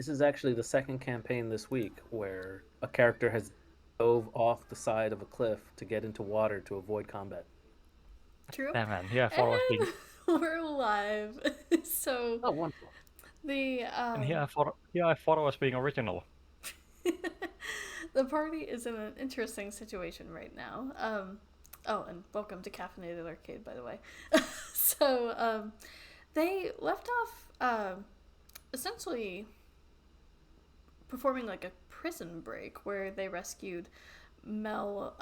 This is actually the second campaign this week where a character has dove off the side of a cliff to get into water to avoid combat. True. Damn man, here I thought I was being And we're live. So Oh, wonderful. the and here I thought I was being original. the party is in an interesting situation right now. Oh, and welcome to Caffeinated Arcade, by the way. So they left off essentially performing like a prison break where they rescued Mel,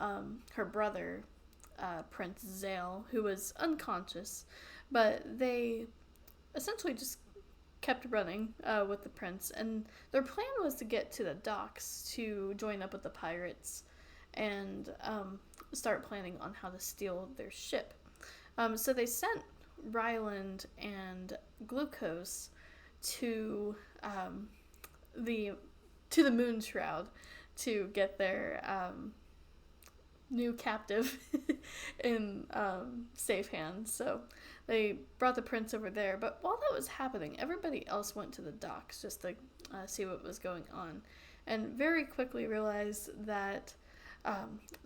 her brother, Prince Zale, who was unconscious, but they essentially just kept running with the prince, and their plan was to get to the docks to join up with the pirates and start planning on how to steal their ship. So they sent Ryland and Glucose to the the moon shroud to get their new captive in safe hands. So they brought the prince over there. But while that was happening, everybody else went to the docks just to see what was going on, and very quickly realized that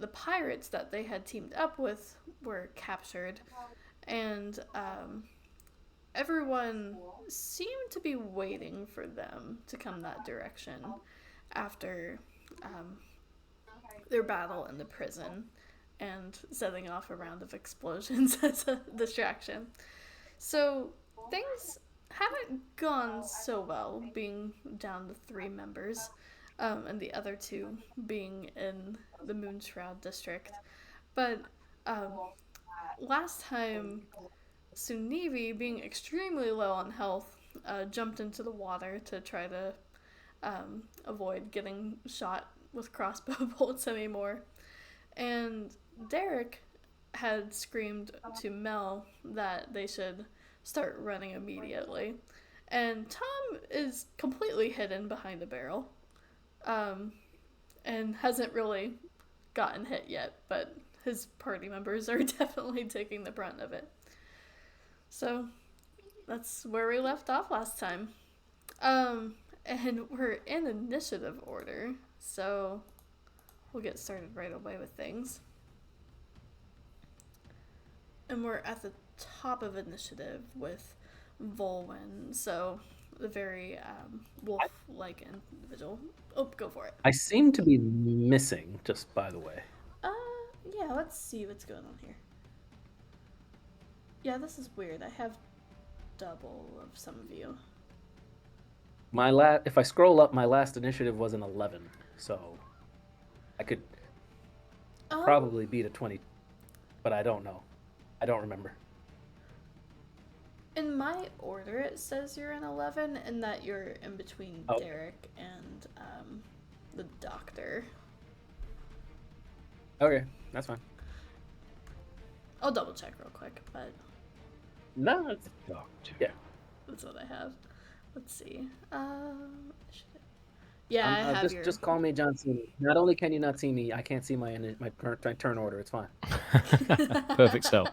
the pirates that they had teamed up with were captured, and everyone seemed to be waiting for them to come that direction after their battle in the prison and setting off a round of explosions as a distraction. So things haven't gone so well, being down to 3 members, and the other 2 being in the Moonshroud district. But um, last time, Sunivi, being extremely low on health, jumped into the water to try to avoid getting shot with crossbow bolts anymore. And Derek had screamed to Mel that they should start running immediately. And Tom is completely hidden behind a barrel, um, and hasn't really gotten hit yet, but his party members are definitely taking the brunt of it. So that's where we left off last time. And we're in initiative order, so we'll get started right away with things. And we're at the top of initiative with Volwyn, so the very wolf-like individual. Oh, go for it. I seem to be missing, just by the way. Uh, yeah, let's see what's going on here. Yeah, this is weird. I have double of some of you. If I scroll up, my last initiative was an 11, so I could Um, probably beat a 20, but I don't know. I don't remember. in my order, it says you're an 11, and that you're in between Oh, Derek and the doctor. okay, that's fine. I'll double check real quick, but No, it's Doctor. yeah. that's what I have. Let's see. Yeah, I have Just your. just call me John Cena. Not only can you not see me, I can't see my turn order. It's fine. Perfect stealth.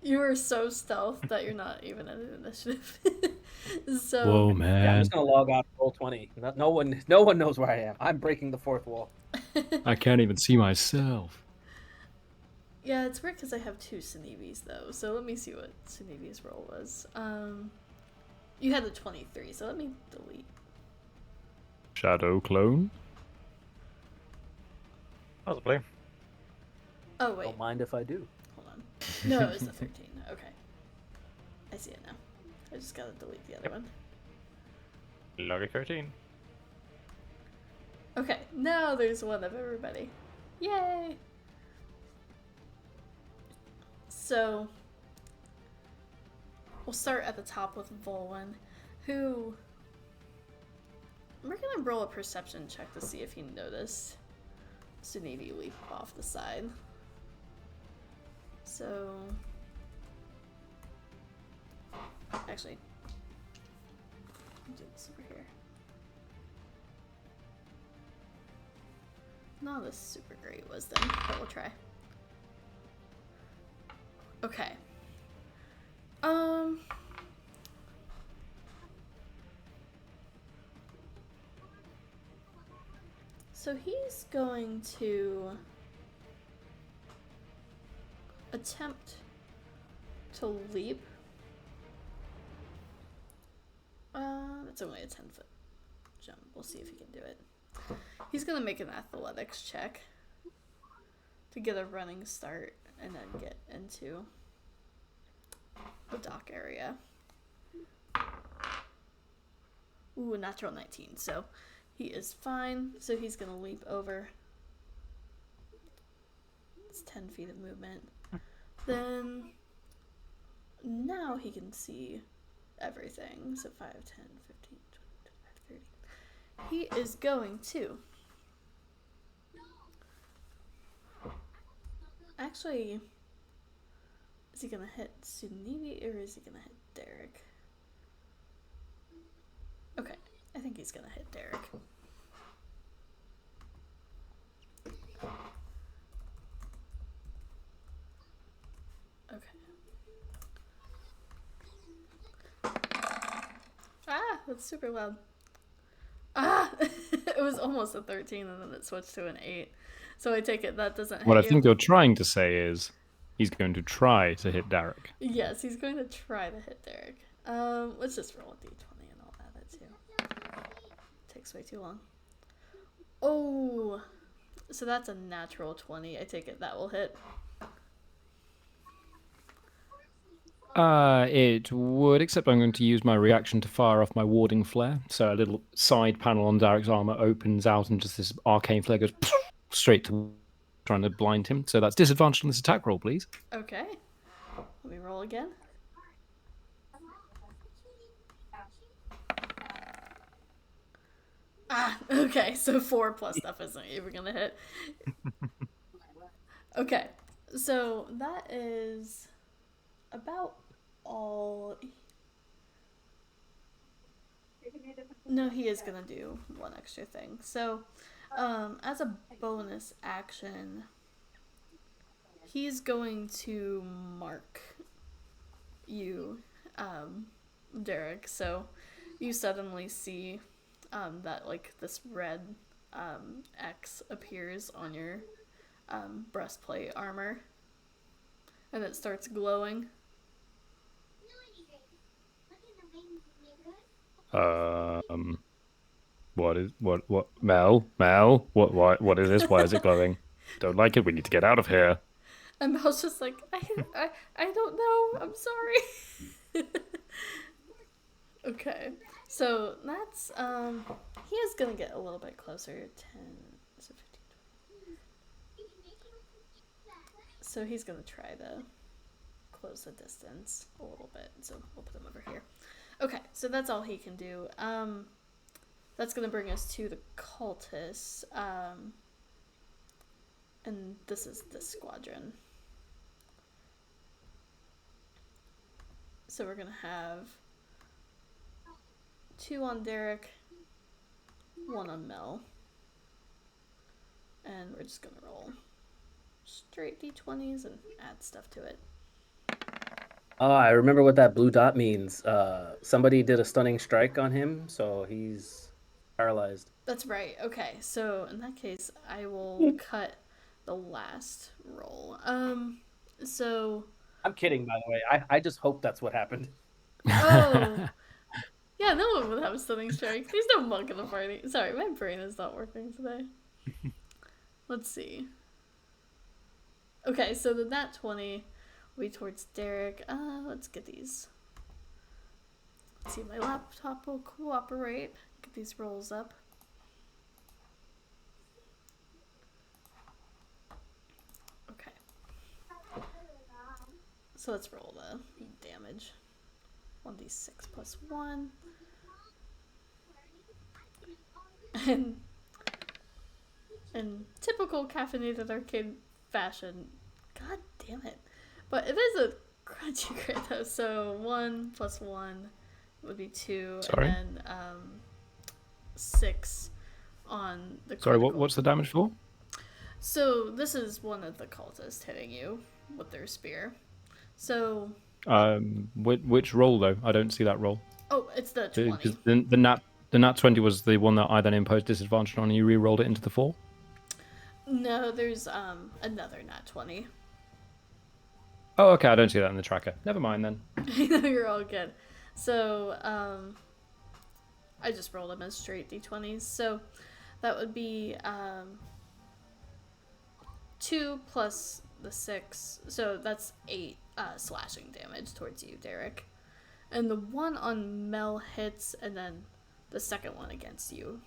You are so stealth that you're not even in an initiative. So, Whoa, Yeah, I'm man. just gonna log out roll 20. No one knows where I am. I'm breaking the fourth wall. I can't even see myself. yeah, it's weird because I have 2 Sunivis though. So let me see what Sunivi's roll was. You had the 23, so let me delete. Shadow clone? Possibly. Oh wait, Don't mind if I do. hold on. No, it was the 13. Okay, I see it now. I just gotta delete the other one. Lucky 13. Okay, now there's one of everybody. Yay! So, we'll start at the top with Volwyn, who. We're gonna roll a perception check to see if he noticed Sunivi leap off the side. So. Actually. I'll do this over here. Not a super great wisdom, but we'll try. Okay. So he's going to attempt to leap. That's only a 10-foot jump. We'll see if he can do it. He's gonna make an athletics check to get a running start and then get into the dock area. Ooh, natural 19. So he is fine. So he's gonna leap over. It's 10 feet of movement. Then now he can see everything. So 5, 10, 15, 20, 25, 30. He is going to. Actually, is he gonna hit Sunivi or is he gonna hit Derek? Okay, I think he's gonna hit Derek. Okay. Ah, that's super loud. Ah! It was almost a 13 and then it switched to an 8. So I take it that doesn't hit What I you. think you're trying to say is he's going to try to hit Derek. Yes, he's going to try to hit Derek. Let's just roll a d20 and I'll add it too. Takes way too long. Oh, so that's a natural 20. I take it that will hit. It would, except I'm going to use my reaction to fire off my warding flare. So a little side panel on Derek's armor opens out and just this arcane flare goes straight to trying to blind him. So that's disadvantage on this attack roll, please. Okay. Let me roll again. Ah, okay, so 4 plus stuff isn't even gonna hit. Okay, so that is about all. No, he is gonna do one extra thing. So, as a bonus action, he's going to mark you, Derek. So, you suddenly see that like this red X appears on your breastplate armor, and it starts glowing. What Mel, what is this? Why is it glowing? Don't like it. We need to get out of here. And Mel's just like, I don't know. I'm sorry. Okay, so that's he is gonna get a little bit closer. 10, so 15, 20. So he's gonna try to close the distance a little bit. So we'll put him over here. Okay, so that's all he can do. That's gonna bring us to the cultists. And this is the squadron. So we're gonna have 2 on Derek, 1 on Mel. And we're just gonna roll straight d20s and add stuff to it. Oh, I remember what that blue dot means. Somebody did a stunning strike on him, so he's paralyzed. That's right. Okay, so in that case, I will cut the last roll. So. I'm kidding, by the way. I just hope that's what happened. Oh. Yeah, no one would have a stunning strike. There's no monk in the party. Sorry, my brain is not working today. Let's see. Okay, so the nat 20 will be towards Derek. Let's get these. Let's see, my laptop will cooperate. Get these rolls up. Okay. So let's roll the damage. 1d6 plus 1. And in typical caffeinated arcade fashion, god damn it. But it is a crunchy crit though, so 1 plus 1 would be 2. Sorry? And then 6 on the Sorry, critical. what's the damage for? So this is one of the cultists hitting you with their spear. So Which roll though? I don't see that roll. oh, it's the 20. Because the nat The nat 20 was the one that I then imposed disadvantage on, and you re-rolled it into the 4? No, there's another nat 20. Oh, okay, I don't see that in the tracker. Never mind then. No, you're all good. So, I just rolled them as straight d20s. So, that would be 2 plus the 6. So, that's 8 slashing damage towards you, Derek. And the one on Mel hits, and then the second one against you.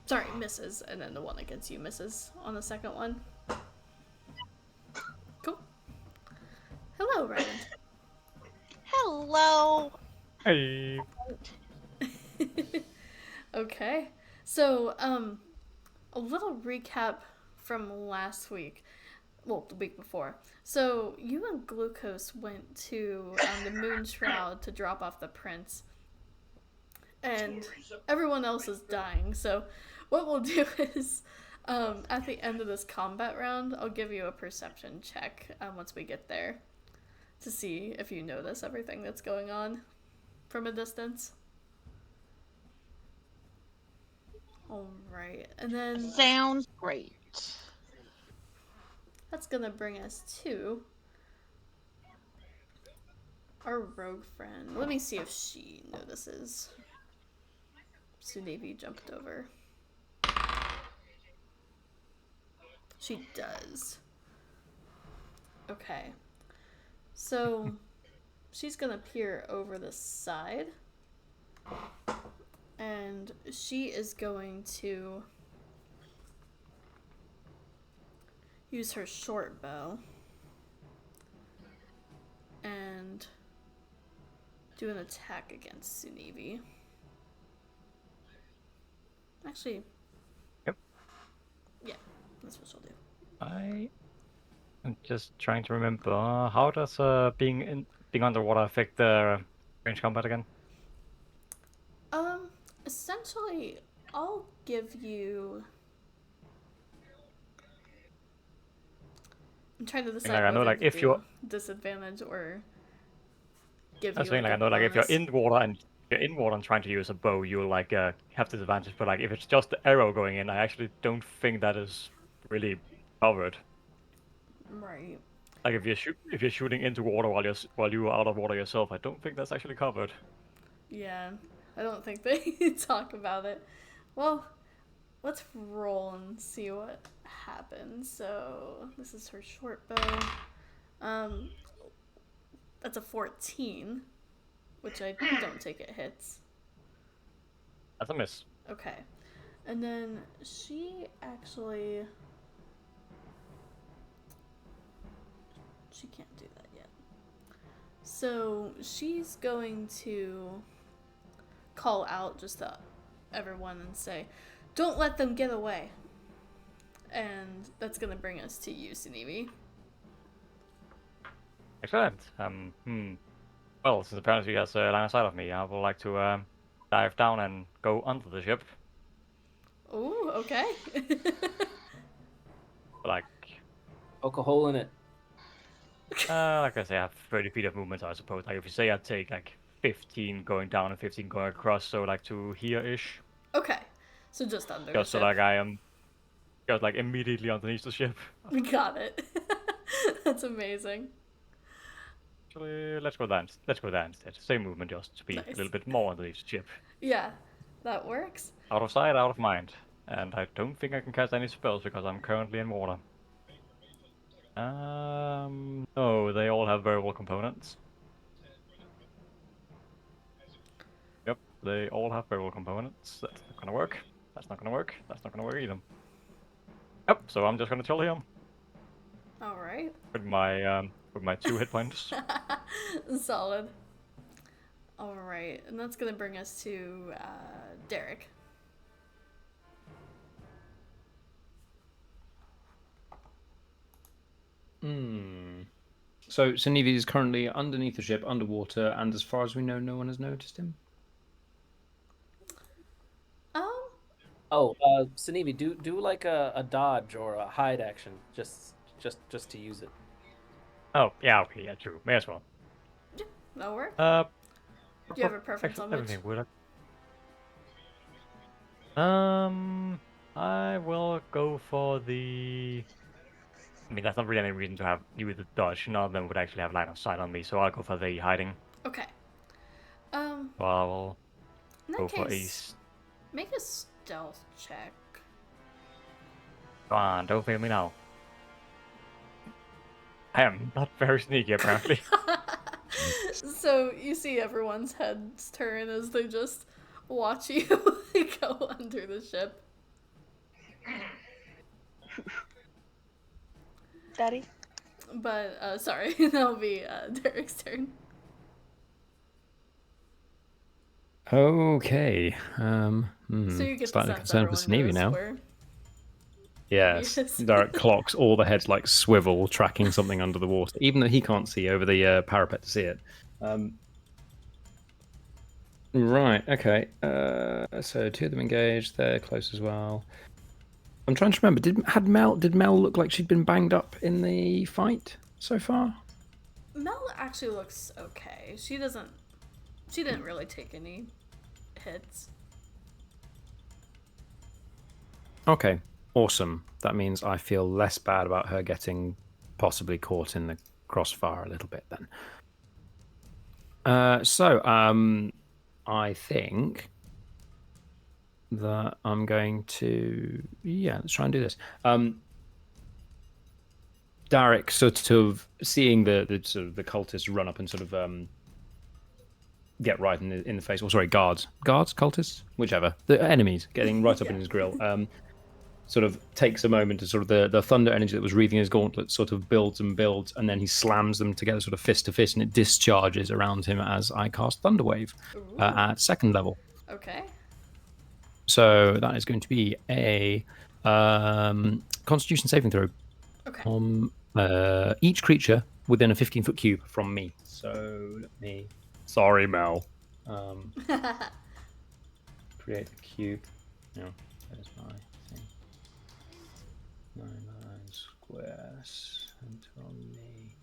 Sorry, misses, and then the one against you misses on the second one. Cool. Hello, Ryan. Hello. Hey. Okay. So, a little recap from last week. Well, the week before. So, you and Glucose went to the Moon Shroud to drop off the prince. And everyone else is dying. So, what we'll do is, at the end of this combat round, I'll give you a perception check once we get there to see if you notice everything that's going on from a distance. Alright, and then Sounds great. that's gonna bring us to our rogue friend. Let me see if she notices. Sudevi jumped over. She does. Okay. So, she's gonna peer over the side. And she is going to use her short bow and do an attack against Sunevi. Actually, Yep. Yeah, that's what she'll do. I'm just trying to remember how does being underwater affect the range combat again? Essentially, I'll give you. I'm trying to decide Like, I know, whether like, to if do you're- disadvantage or give I was you saying, like like, I a know, like, if you're bonus. in water and trying to use a bow, you'll like have disadvantage. But like, if it's just the arrow going in, I actually don't think that is really covered. Right. Like, if you're shooting into water while you are out of water yourself, I don't think that's actually covered. Yeah, I don't think they talk about it. Well, let's roll and see what happens. So this is her short bow. That's a 14, which I don't take it hits. That's a miss. Okay, and then she can't do that yet. So she's going to call out just to everyone and say, "Don't let them get away." And that's gonna bring us to you, Sunevi. Excellent. Well, since apparently he has a line of sight of me, I would like to dive down and go under the ship. Ooh, okay. Like, Poke a hole in it. like I say, I have 30 feet of movement, I suppose. Like, if you say I take like 15 going down and 15 going across, so like to here-ish. Okay, so just under Just the so ship. like I am just like immediately underneath the ship. We got it. That's amazing. Actually, let's go down. Let's go down instead. Same movement, just to be Nice. a little bit more underneath the ship. Yeah, that works. Out of sight, out of mind. And I don't think I can cast any spells because I'm currently in water. No, they all have variable components. Yep, they all have variable components. That's not gonna work. That's not gonna work. That's not gonna work either. Yep, so I'm just gonna chill here All right. with my 2 hit points. Solid. All right, and that's gonna bring us to Derek. So Sunevi is currently underneath the ship, underwater, and as far as we know, no one has noticed him. Oh, Sunevi, do like a dodge or a hide action, just to use it. Oh, yeah, okay, yeah, true. May as well. That'll work. Uh, Do you have a preference on which? everything would. I will go for the. I mean, that's not really any reason to have you with the dodge. None of them would actually have line of sight on me, so I'll go for the hiding. Okay. Um, So I'll in that go for a. case, make a stealth check. Come on, don't fail me now. I am not very sneaky, apparently. So you see everyone's heads turn as they just watch you go under the ship. Daddy? But sorry, that'll be Derek's turn. Okay. So you get Slightly the sense concerned for everyone Sneevy knows now. where. Yes. Yes. Derek clocks all the heads like swivel, tracking something under the water, even though he can't see over the parapet to see it. Right. Okay. So two of them engaged. They're close as well. I'm trying to remember. Did Mel look like she'd been banged up in the fight so far? Mel actually looks okay. She didn't really take any hits. Okay. Awesome. That means I feel less bad about her getting possibly caught in the crossfire a little bit then. I think that I'm going to let's try and do this. Derek sort of seeing the sort of the cultists run up and sort of get right in the face. Or sorry, guards, cultists, whichever, the enemies getting right up in his grill. Sort of takes a moment to sort of the thunder energy that was wreathing his gauntlet sort of builds and builds, and then he slams them together sort of fist to fist, and it discharges around him as I cast Thunderwave at 2nd level. Okay. So that is going to be a Constitution saving throw. Okay. Each creature within a 15-foot cube from me. So let me. Sorry, Mel. Create a cube. No, that is my thing. 9 squares until me.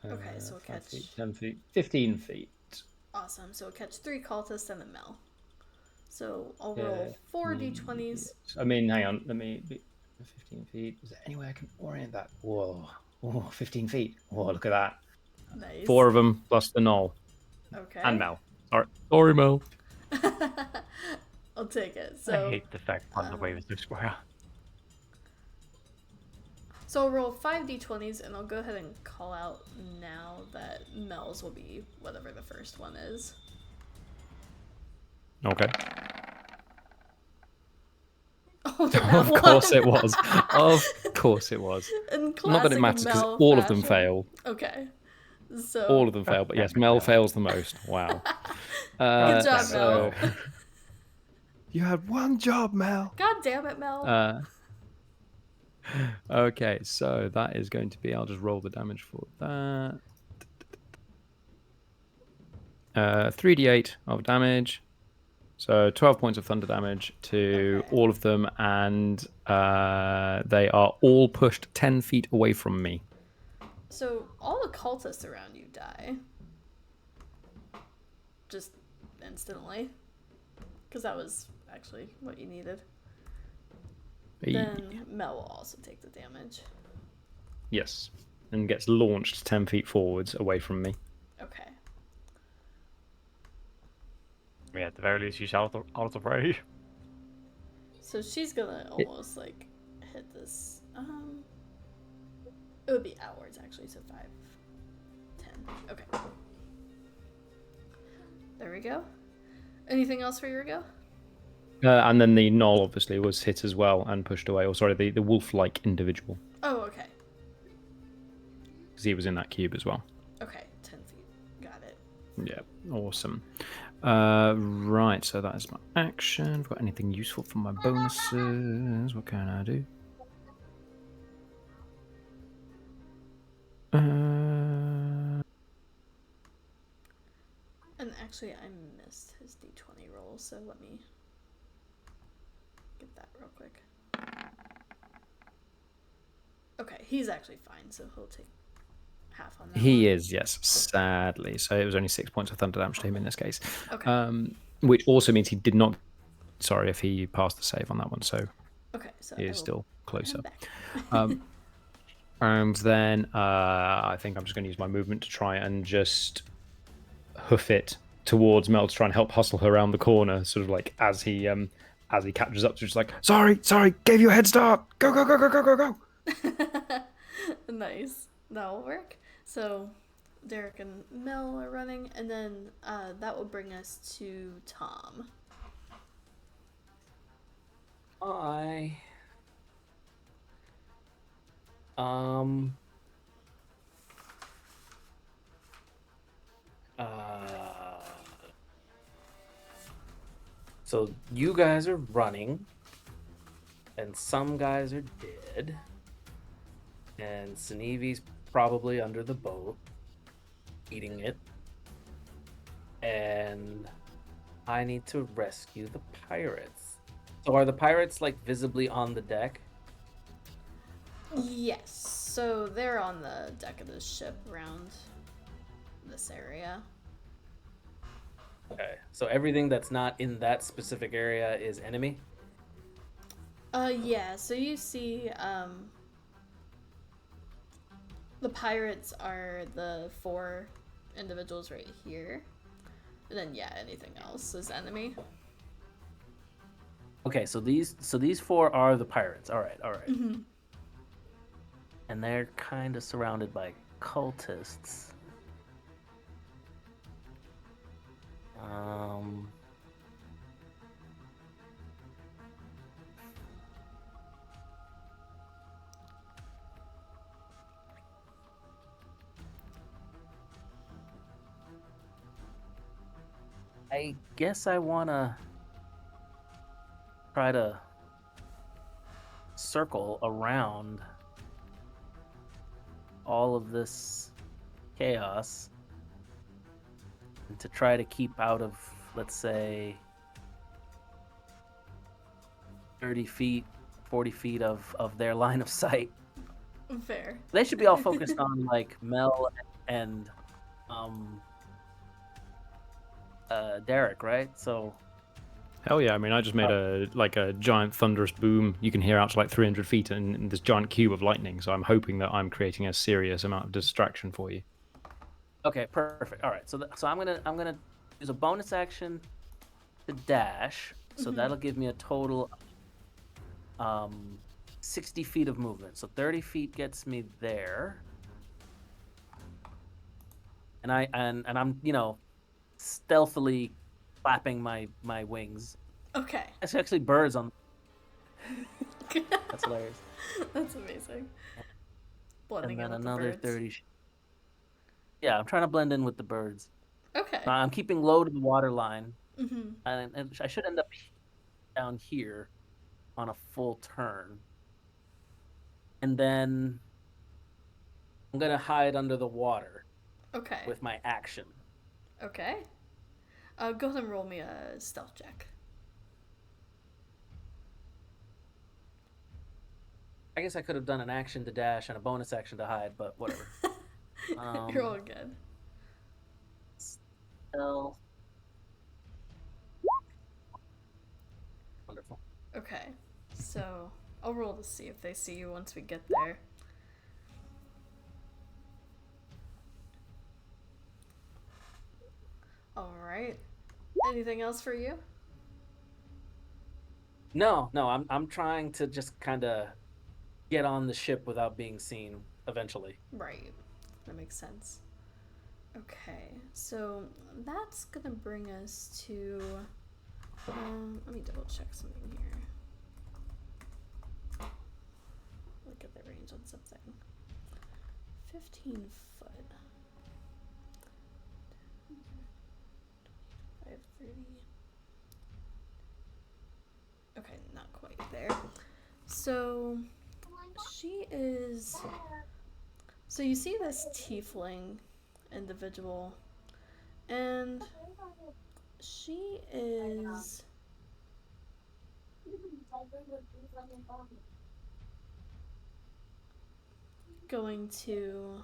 Okay, so we'll 5 catch. feet, 10 feet, 15 feet. Awesome. So we'll catch 3 cultists and a Mel. So I'll roll 4 d20s. I mean, hang on. Let me. 15 feet. Is there any way I can orient that? Whoa. Oh, 15 feet. Oh, look at that. Nice. 4 of them plus the null. Okay. And Mel. Sorry, Mel. I'll take it. So I hate the fact Thunderwave is so square. So I'll roll 5 d20s, and I'll go ahead and call out now that Mel's will be whatever the first one is. Okay. Oh, Of course it was. Of course it was. Not that it matters because all of them failed. Okay. So all of them failed, but yes, Mel fails the most. Wow. Good job, Mel. You had one job, Mel. God damn it, Mel. Okay, so that is going to be. I'll just roll the damage for that. 3d8 of damage. So 12 points of thunder damage to all of them, and they are all pushed 10 feet away from me. So all the cultists around you die. Just instantly. Because that was actually what you needed. Then Mel will also take the damage. Yes, and gets launched 10 feet forwards away from me. Okay. Yeah, at the very least, she's out of the way. So she's gonna almost like hit this. It would be outwards actually, so 5, 10. Okay. There we go. Anything else for your go? And then the Knoll obviously was hit as well and pushed away. Or sorry, the wolf-like individual. Oh, okay. Because he was in that cube as well. Okay, 10 feet. Got it. Yeah, awesome. Right, so that is my action. Have I got anything useful for my bonuses? What can I do? And actually, I missed his d20 roll, so let me get that real quick. Okay, he's actually fine, so he'll take half on that. He is, yes, sadly. So it was only 6 points of thunder damage to him in this case. Okay. which also means he did not. Sorry if he passed the save on that one, so Okay, so he I is will still put him closer. back. And then I think I'm just going to use my movement to try and just hoof it towards Mel to try and help hustle her around the corner, sort of like as he catches up to, just like, sorry, gave you a head start. Go, go, go, go, go, go, go. Nice. That'll work. So Derek and Mel are running, and then that will bring us to Tom. I um so you guys are running, and some guys are dead, and Sneevy's probably under the boat, eating it, and I need to rescue the pirates. So are the pirates like visibly on the deck? Yes. So they're on the deck of the ship around this area. Okay. So everything that's not in that specific area is enemy? Yeah, so you see, the pirates are the 4 individuals right here. And then, yeah, anything else is enemy. Okay, so these 4 are the pirates. All right. Mm-hmm. And they're kind of surrounded by cultists. I guess I want to try to circle around all of this chaos and to try to keep out of, let's say, 30 feet, 40 feet of their line of sight. Fair. They should be all focused on like Mel and Derek, right? So Hell yeah! I mean, I just made a giant thunderous boom you can hear out to like 300 feet in this giant cube of lightning. So I'm hoping that I'm creating a serious amount of distraction for you. okay, perfect. All right, so I'm gonna use a bonus action to dash, so that'll give me a total 60 feet of movement. So 30 feet gets me there, and I'm stealthily flapping my wings. Okay. It's actually birds on. That's hilarious. That's amazing. Blending And in then with the another birds. 30. Yeah, I'm trying to blend in with the birds. Okay. I'm keeping low to the water line, Mm-hmm. and I should end up down here on a full turn. And then I'm gonna hide under the water Okay. with my action. Okay. Go ahead and roll me a stealth check. I guess I could have done an action to dash and a bonus action to hide, but whatever. You're all good. Stealth. Wonderful. Okay. So I'll roll to see if they see you once we get there. All right. Anything else for you? No, I'm trying to just kind of get on the ship without being seen eventually. Right. That makes sense. Okay, so that's gonna bring us to. Let me double check something here. Look at the range on something. 15 foot. 530. Okay, not quite there. So she is. So you see this tiefling individual, and she is going to.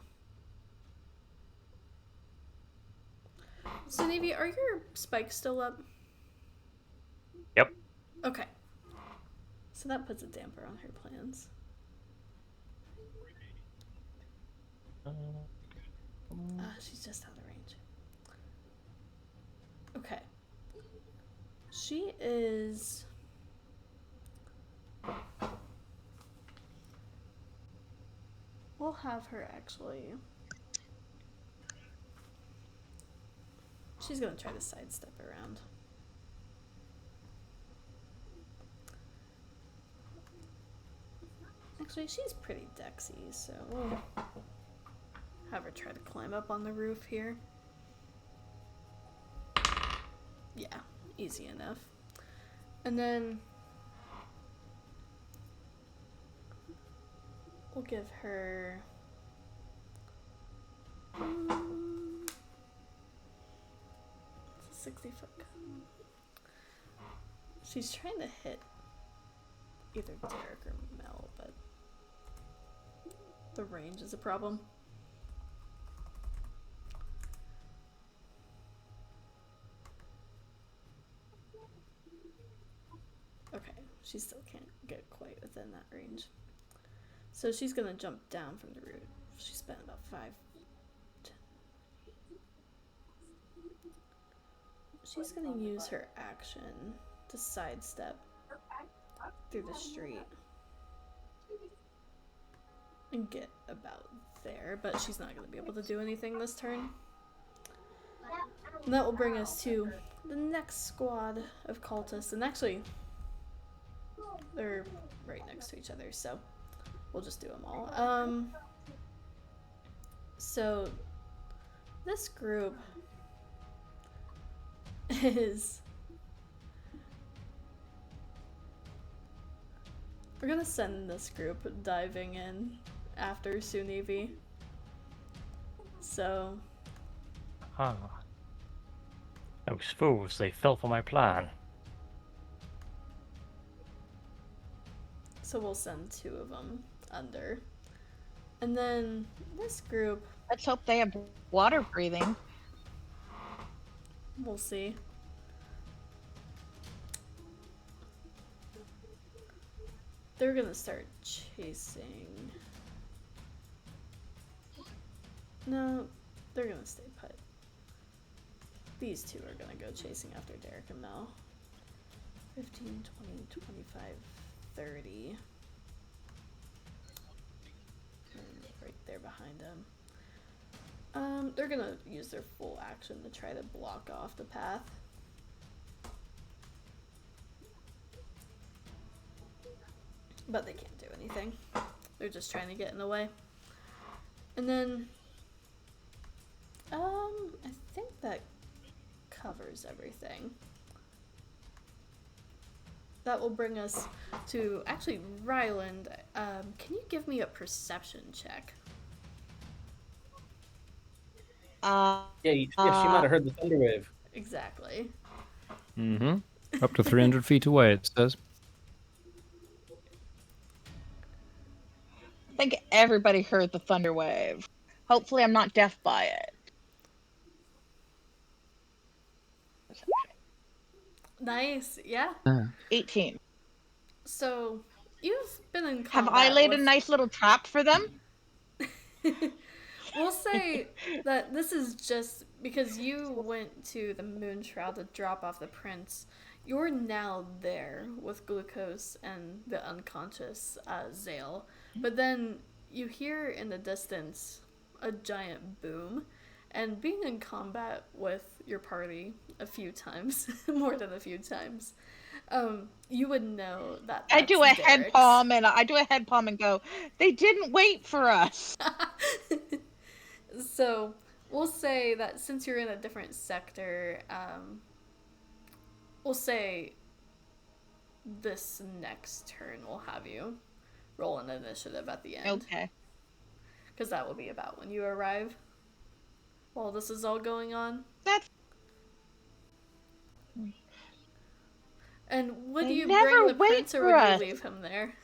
So Navy, are your spikes still up? Yep. Okay. So that puts a damper on her plans. She's just out of range. Okay. She is... We'll have her actually... She's gonna try to sidestep around. Actually, she's pretty dexy, so we'll have her try to climb up on the roof here. Yeah, easy enough. And then we'll give her... It's a 60-foot gun. She's trying to hit either Derek or Mel, but the range is a problem. Okay, she still can't get quite within that range. So she's gonna jump down from the roof. She spent about 5. She's gonna use her action to sidestep through the street and get about there, but she's not gonna be able to do anything this turn. And that will bring us to the next squad of cultists, and actually they're right next to each other, so we'll just do them all. So this group is... We're gonna send this group diving in after Sunivi. So... Huh. Those fools, they fell for my plan. So we'll send 2 of them under. And then this group... Let's hope they have water breathing. We'll see. They're gonna start chasing... No, they're gonna stay put. These 2 are gonna go chasing after Derek and Mel. 15, 20, 25, 30. And right there behind them. They're gonna use their full action to try to block off the path. But they can't do anything. They're just trying to get in the way. And then, I think that covers everything. That will bring us to, actually, Ryland. Can you give me a perception check? Yeah, she might have heard the thunder wave. Exactly. Mm-hmm. Up to 300 feet away, it says. I think everybody heard the thunder wave. Hopefully I'm not deaf by it. Nice, yeah. 18. So, you've been in Have combat I laid with... a nice little trap for them? We'll say that this is just because you went to the Moon Shroud to drop off the prince. You're now there with Glucose and the unconscious Zale. But then you hear in the distance a giant boom. And being in combat with your party a few times, more than a few times, you would know that I do a Derek's. head palm and go, they didn't wait for us. So we'll say that since you're in a different sector, we'll say this next turn we'll have you roll an initiative at the end. Okay. Because that will be about when you arrive while this is all going on. That's... And would They you never bring the wait prince or for would us. you leave him there?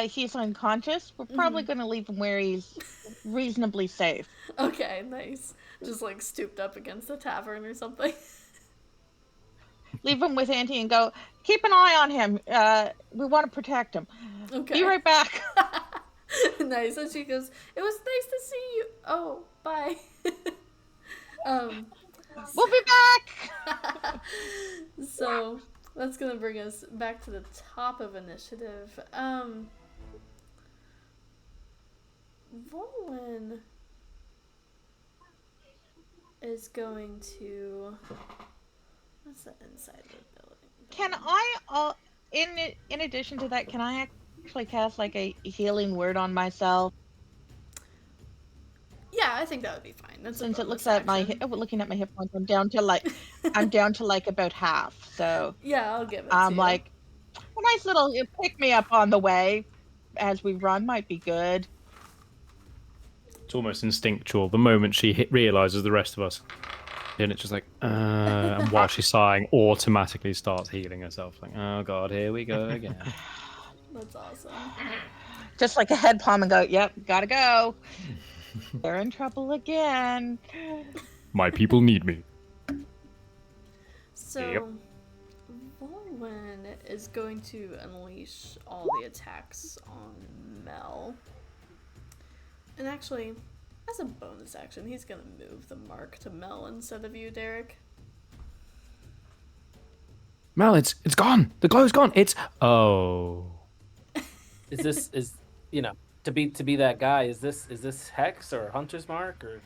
He's unconscious. We're probably going to leave him where he's reasonably safe. Okay, nice. Just like stooped up against the tavern or something. leave him with Auntie and go, keep an eye on him. We want to protect him. Okay. Be right back. Nice. And she goes, it was nice to see you. Oh, bye. We'll be back. So that's gonna bring us back to the top of initiative. Volin is going to. What's the inside of the building? Can I, in addition to that, can I actually cast like a healing word on myself? Yeah, I think that would be fine. That's Since a it looks bonus at my action. looking at my hit points, I'm down to like about half. So Yeah, I'll give it I'm to you. like a nice little pick me up on the way as we run might be good. It's almost instinctual. The moment she realizes the rest of us, and it's just like, and while she's sighing, automatically starts healing herself. Like, oh god, here we go again. That's awesome. Just like a head palm and go, yep, gotta go. They're in trouble again. My people need me. So, Volwyn is going to unleash all the attacks on Mel. And actually, as a bonus action, he's going to move the mark to Mel instead of you, Derek. Mel, it's gone. The glow's gone. It's Is this to be that guy? Is this Hex or Hunter's Mark or?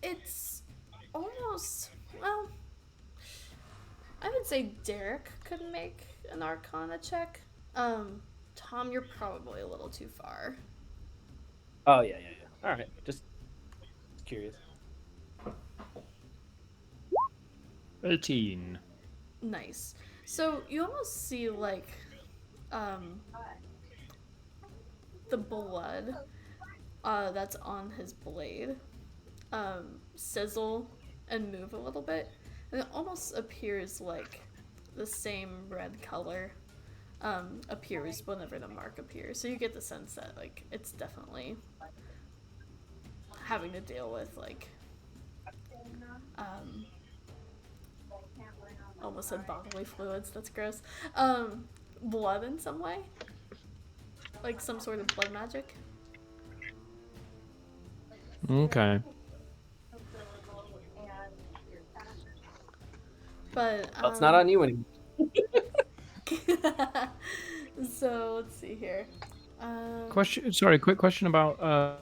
It's almost, well, I would say Derek could make an Arcana check. Tom, you're probably a little too far. Oh yeah. All right, just curious. 18. Nice. So you almost see like the blood that's on his blade sizzle and move a little bit, and it almost appears like the same red color appears whenever the mark appears. So you get the sense that like it's definitely having to deal with like almost said bodily fluids, that's gross. Blood in some way? Like some sort of blood magic? Okay. But Well, it's not on you anymore. So let's see here. Quick question about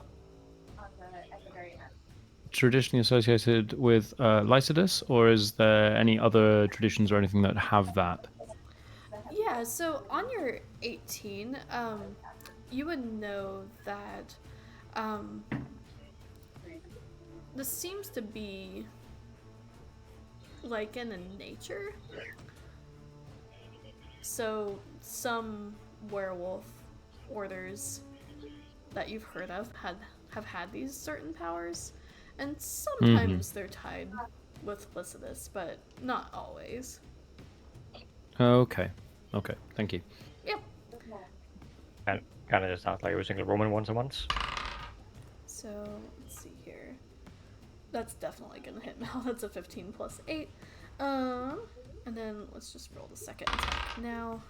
traditionally associated with Lycidas, or is there any other traditions or anything that have that? Yeah, so on your 18, you would know that this seems to be like in nature. So some werewolf orders that you've heard of have had these certain powers, and sometimes they're tied with Lycidas, but not always. Okay, thank you. Yep. And kind of just sounds like every single Roman once and once. So let's see here. That's definitely gonna hit Mel. That's a 15 plus 8. And then let's just roll the second attack now.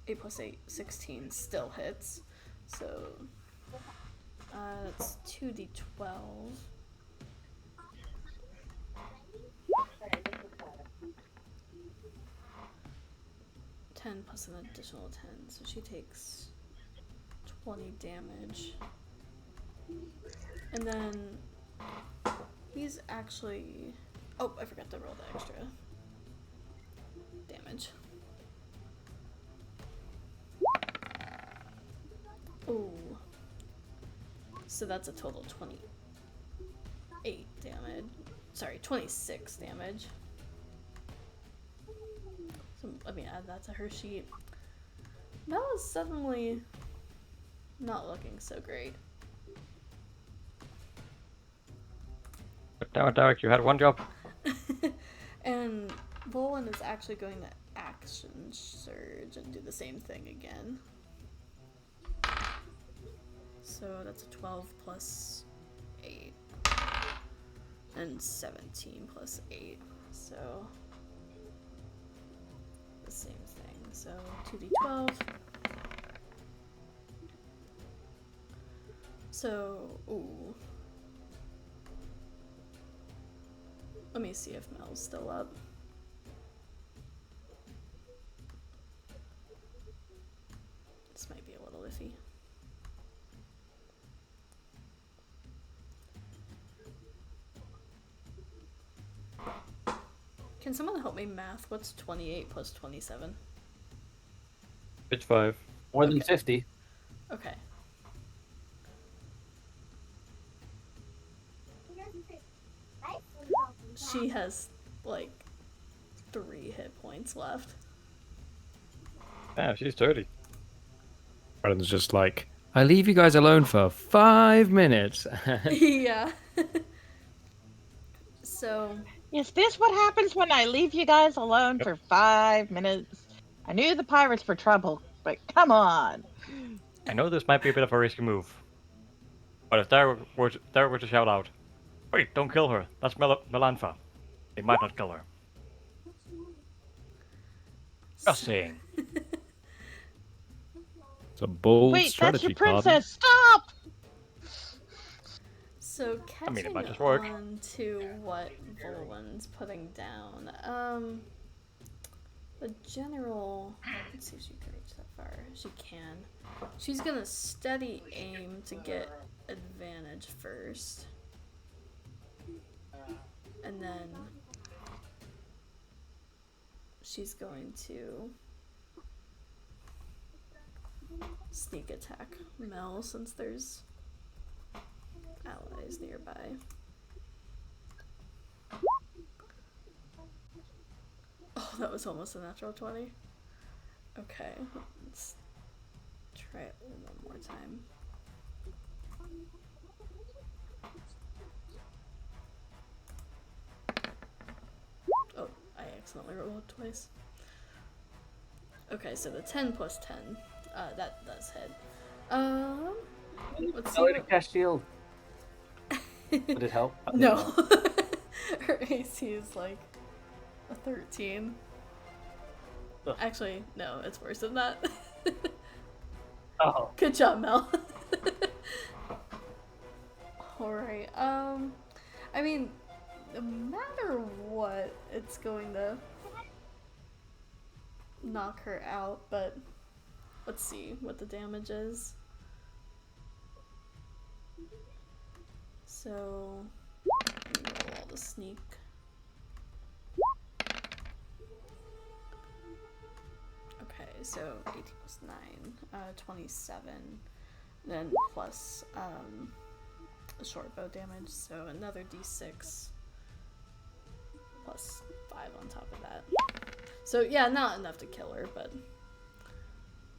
8 plus 8, 16 still hits. So that's 2d12. Ten plus an additional 10, so she takes 20 damage. And then he's actually... Oh, I forgot to roll the extra damage. Ooh. So that's a total 28 damage. Sorry, 26 damage. So let me add that to her sheet. Mel is suddenly not looking so great. But damn it, Derek, you had one job. And Volin is actually going to action surge and do the same thing again. So that's a 12 plus 8. And 17 plus 8. So the same thing. So 2d12. So, ooh. Let me see if Mel's still up. This might be a little iffy. Can someone help me math? What's 28 plus 27? Pitch 5. More than Okay. 50. Okay. She has like 3 hit points left. Yeah, she's 30. Brandon's just like, I leave you guys alone for 5 minutes. Yeah. So, Is this what happens when I leave you guys alone for 5 minutes? I knew the pirates were trouble, but come on. I know this might be a bit of a risky move, but if Derek were to shout out, "Wait, don't kill her! That's Melantha," they might not kill her. Just saying. It's a bold Wait, that's your strategy, Carden. princess. Stop! so I mean, it catching might just work. on to what Volwyn's putting down. The general. Let's see if she can reach that far. She can. She's gonna steady aim to get advantage first, and then she's going to sneak attack Mel since there's allies nearby. Oh, that was almost a natural 20. Okay, let's try it one more time. Oh, I accidentally rolled twice. Okay, so the 10 plus 10, that does hit. Let's see. Oh, to cast shield. Would it help? No. Her AC is like a 13. Ugh. Actually, no, it's worse than that. Oh. Good job, Mel. Alright, I mean, no matter what, it's going to knock her out, but let's see what the damage is. So, let me roll all the sneak. Okay, so 18 plus 9, 27, then plus a short bow damage, so another d6 plus 5 on top of that. So yeah, not enough to kill her, but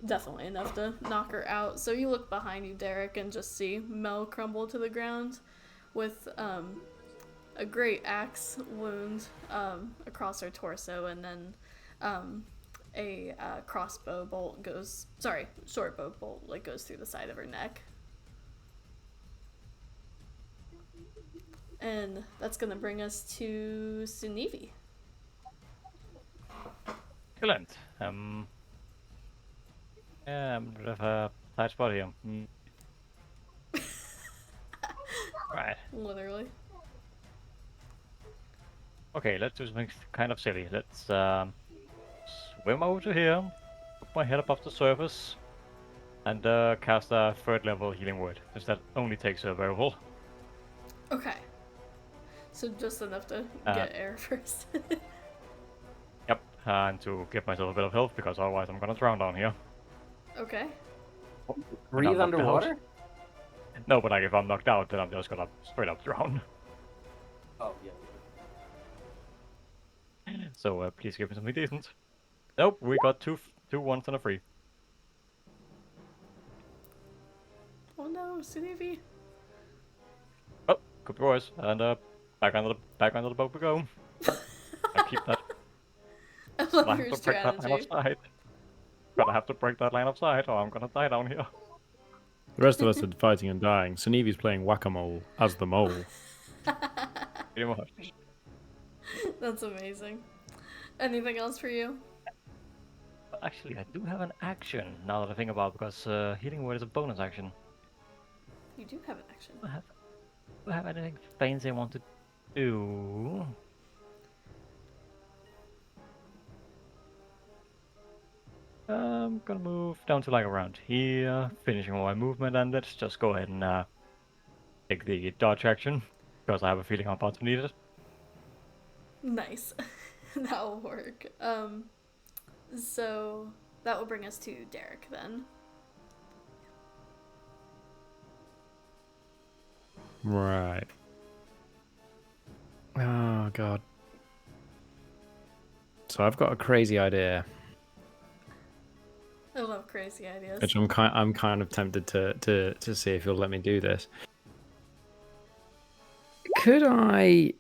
definitely enough to knock her out. So you look behind you, Derek, and just see Mel crumble to the ground with a great axe wound across her torso, and then a crossbow bolt goes, sorry, short bow bolt like goes through the side of her neck. And that's gonna bring us to Sunevi. Excellent. Yeah, I'm a bit of a tight spot here. Right. Literally. Okay, let's do something kind of silly. Let's swim over to here, put my head above the surface, and cast a 3rd level healing word, since that only takes a variable. Okay. So just enough to get air first. Yep, and to give myself a bit of health, because otherwise I'm gonna drown down here. Okay. Breathe knocked out. underwater? No, but like if I'm knocked out, then I'm just gonna straight up drown. Oh, yeah. So please give me something decent. Nope, we got two ones and a 3. Oh no, Sunevi. Oh, could be worse. And back under the boat we go. I keep that. I love I your have to break that line of strategy. sight. Gonna have to break that line of sight, or I'm gonna die down here. The rest of us are fighting and dying. Sunevi's playing whack-a-mole as the mole. Pretty much. That's amazing. Anything else for you? Actually, I do have an action now that I think about it, because healing word is a bonus action. You do have an action. Do I have anything fancy I want to do? I'm gonna move down to like around here, finishing all my movement, and let's just go ahead and take the dodge action, because I have a feeling I'm about to need it. Nice. That'll work. So that will bring us to Derek then. Right. Oh god. So I've got a crazy idea, I love crazy ideas. which I'm kind of tempted to see if you'll let me do this. Could I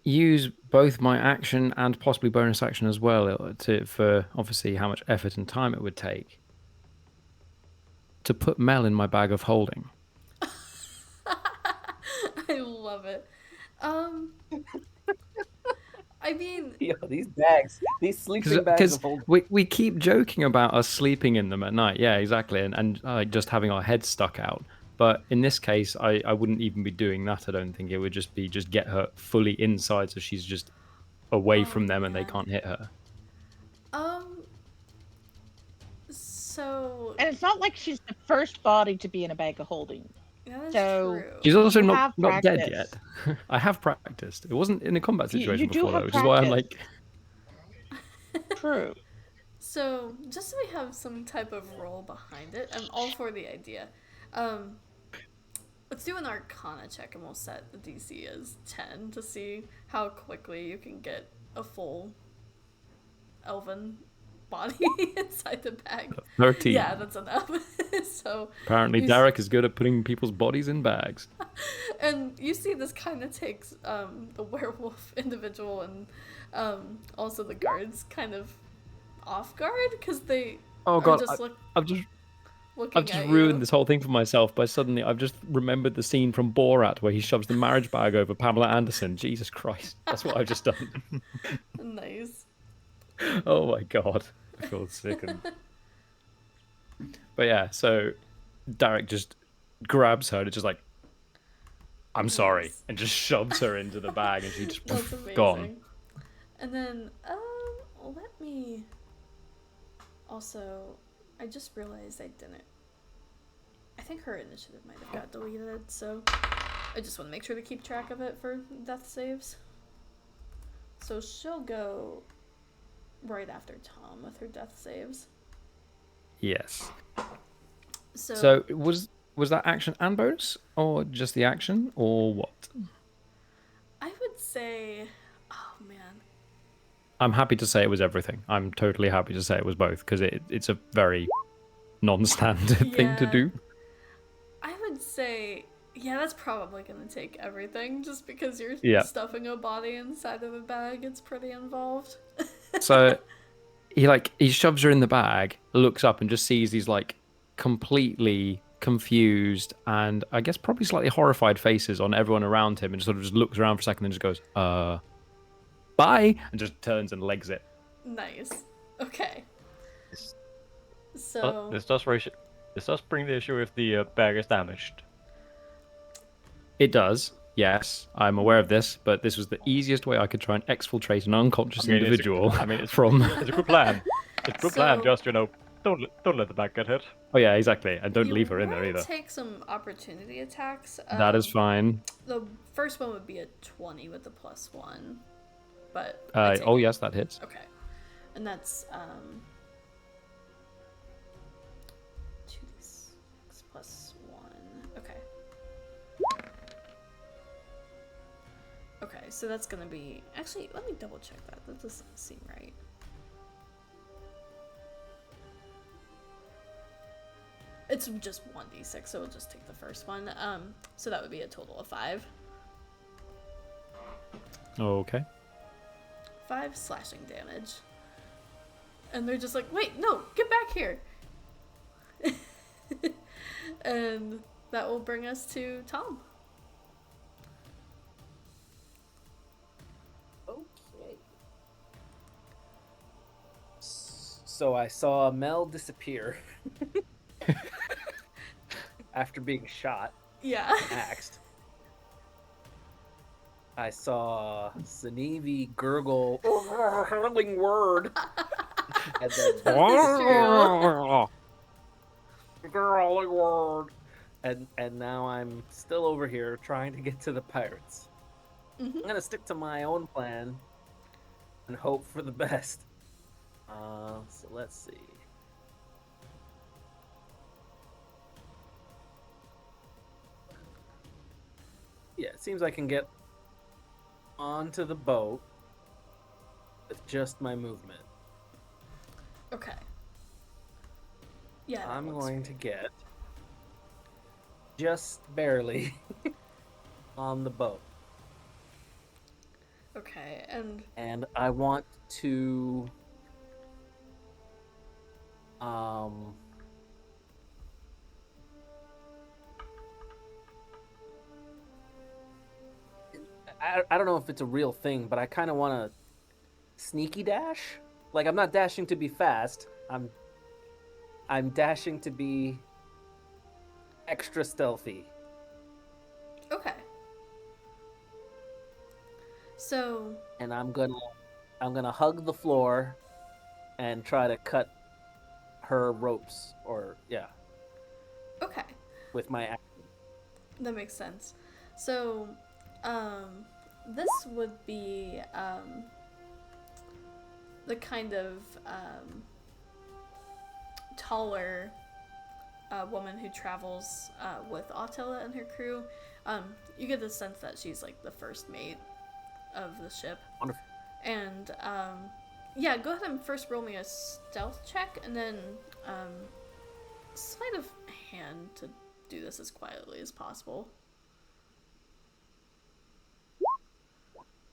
use both my action and possibly bonus action as well for obviously how much effort and time it would take to put Mel in my bag of holding? I love it. I mean, Yo, these bags, these sleeping bags Because of holding. we keep joking about us sleeping in them at night. Yeah, exactly. And just having our heads stuck out. But in this case, I wouldn't even be doing that. I don't think it would just be get her fully inside so she's just away Oh, from them and they man. can't hit her. So And it's not like she's the first body to be in a bag of holding. yeah, that's So- true. She's also You not have dead practice. yet. I have practiced. It wasn't in a combat You situation do before, have though, which is why I'm practice. like, True. So, just so we have some type of role behind it, I'm all for the idea. Let's do an Arcana check and we'll set the DC as 10 to see how quickly you can get a full elven body inside the bag. 13. Yeah, that's enough. So Apparently, you Derek is good at putting people's bodies in bags. and you see this kind of takes the werewolf individual and also the guards kind of off guard because they Oh are god, just I've just looking I've just at ruined you. this whole thing for myself by suddenly I've just remembered the scene from Borat where he shoves the marriage bag over Pamela Anderson. Jesus Christ, that's what I've just done. Nice. Oh my god, I feel sickened. But yeah, so Derek just grabs her and it's just like, I'm sorry, Nice. and just shoves her into the bag and she just That's amazing. gone. And then, let me. Also, I just realized I didn't. I think her initiative might have got deleted, so I just want to make sure to keep track of it for death saves. So she'll go right after Tom with her death saves. Yes. So, So was that action and bonus, or just the action, or what? I would say, oh man, I'm happy to say it was everything. I'm totally happy to say it was both because it's a very non-standard thing to Yeah. do. I would say, yeah, that's probably gonna take everything just because you're Yeah. stuffing a body inside of a bag. It's pretty involved. So he shoves her in the bag, looks up and just sees these like completely confused and I guess probably slightly horrified faces on everyone around him and sort of just looks around for a second and just goes, bye, and just turns and legs it. Nice. Okay. This- So This does bring the issue if the bag is damaged. It does, yes, I'm aware of this, but this was the easiest way I could try and exfiltrate an unconscious individual from... It's a good plan. It's a good plan. So- Just don't let the bag get hit. Oh yeah, exactly, and don't you leave her in there will either. take some opportunity attacks. That is fine. The first one would be a 20 with the +1, but I take Oh it. yes, that hits. Okay, and that's 2d6 +1. Okay. Okay, so that's gonna be actually. Let me double check that. That doesn't seem right. It's just 1d6, so we'll just take the first one. So that would be a total of 5. Okay. 5 slashing damage. And they're just like, wait, no, get back here. And that will bring us to Tom. So I saw Mel disappear after being shot, Yeah. axed. I saw Sinevi gurgle hurling word, and then That is true. gurgling word, and now I'm still over here trying to get to the pirates. Mhm. I'm gonna stick to my own plan and hope for the best. So let's see. Yeah, it seems I can get onto the boat with just my movement. Okay. Yeah, that I'm looks going great. to get just barely on the boat. Okay, And I want to um I don't know if it's a real thing, but I kind of want to sneaky dash. Like I'm not dashing to be fast. I'm dashing to be extra stealthy. okay. So, And I'm gonna hug the floor and try to cut her ropes or yeah, okay. with my axe. That makes sense. So, this would be the kind of taller woman who travels with Attila and her crew. You get the sense that she's like the first mate of the ship. Wonderful. And yeah, go ahead and first roll me a stealth check, and then sleight of hand to do this as quietly as possible.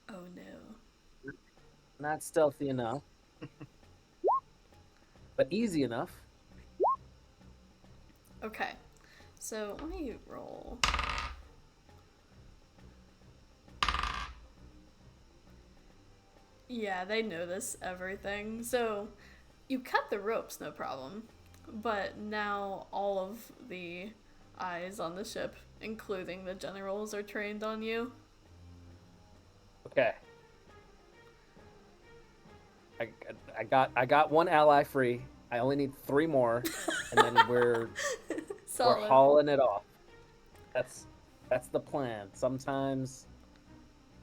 Oh no. Not stealthy enough, but easy enough. Okay. So let me roll. Yeah, they notice everything. So you cut the ropes, no problem. But now all of the eyes on the ship, including the generals, are trained on you. Okay. I got one ally free. I only need 3 more, and then we're Solid. hauling it off. That's the plan. Sometimes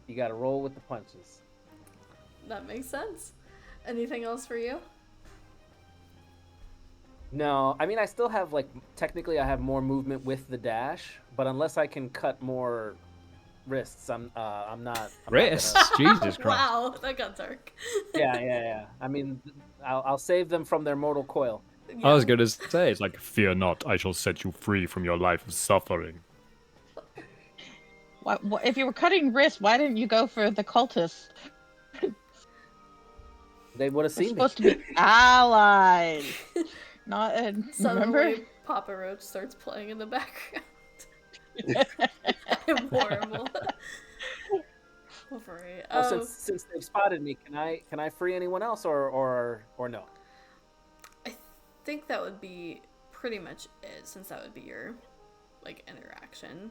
you got to roll with the punches. That makes sense. Anything else for you? No, I mean I still have like technically I have more movement with the dash, but unless I can cut more wrists, I'm not. Wrists? Not Jesus Christ. Wow, that got dark. Yeah. I mean, I'll save them from their mortal coil. I was going to say, it's like, fear not, I shall set you free from your life of suffering. If you were cutting wrists, why didn't you go for the cultists? They would have They're seen me. supposed to be allies. Not Suddenly, remember? Papa Roach starts playing in the background. Horrible. Right. Well, since they've spotted me, can I free anyone else or no? I think that would be pretty much it, since that would be your like interaction.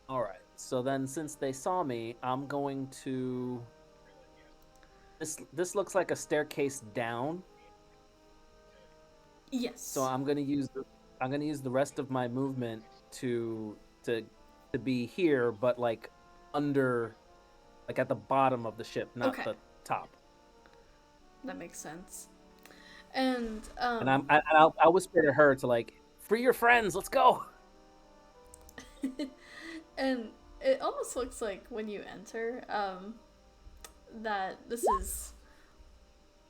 All right. So then, since they saw me, I'm going to. This looks like a staircase down. Yes. So I'm gonna use the rest of my movement to be here, but like under, like at the bottom of the ship, not the top. That makes sense. And I'll whisper to her to like free your friends. Let's go. and it almost looks like when you enter, that this is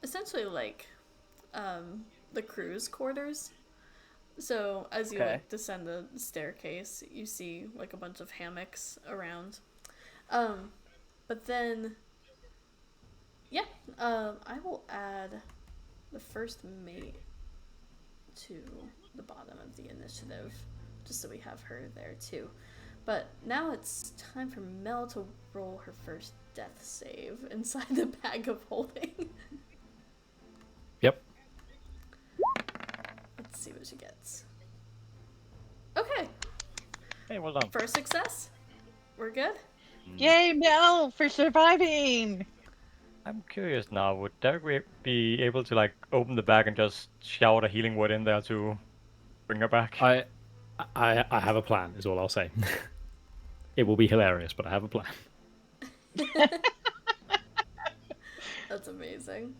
essentially like the crew's quarters. So as you like descend the staircase, you see like a bunch of hammocks around. But then I will add the first mate to the bottom of the initiative, just so we have her there too. But now it's time for Mel to roll her first death save inside the bag of holding. Yep. Let's see what she gets. Okay, Hey, well done. first success. We're good. Yay, Mel, for surviving! I'm curious now. Would Derek be able to like open the bag and just shout a healing word in there to bring her back? I have a plan. Is all I'll say. It will be hilarious, but I have a plan. That's amazing.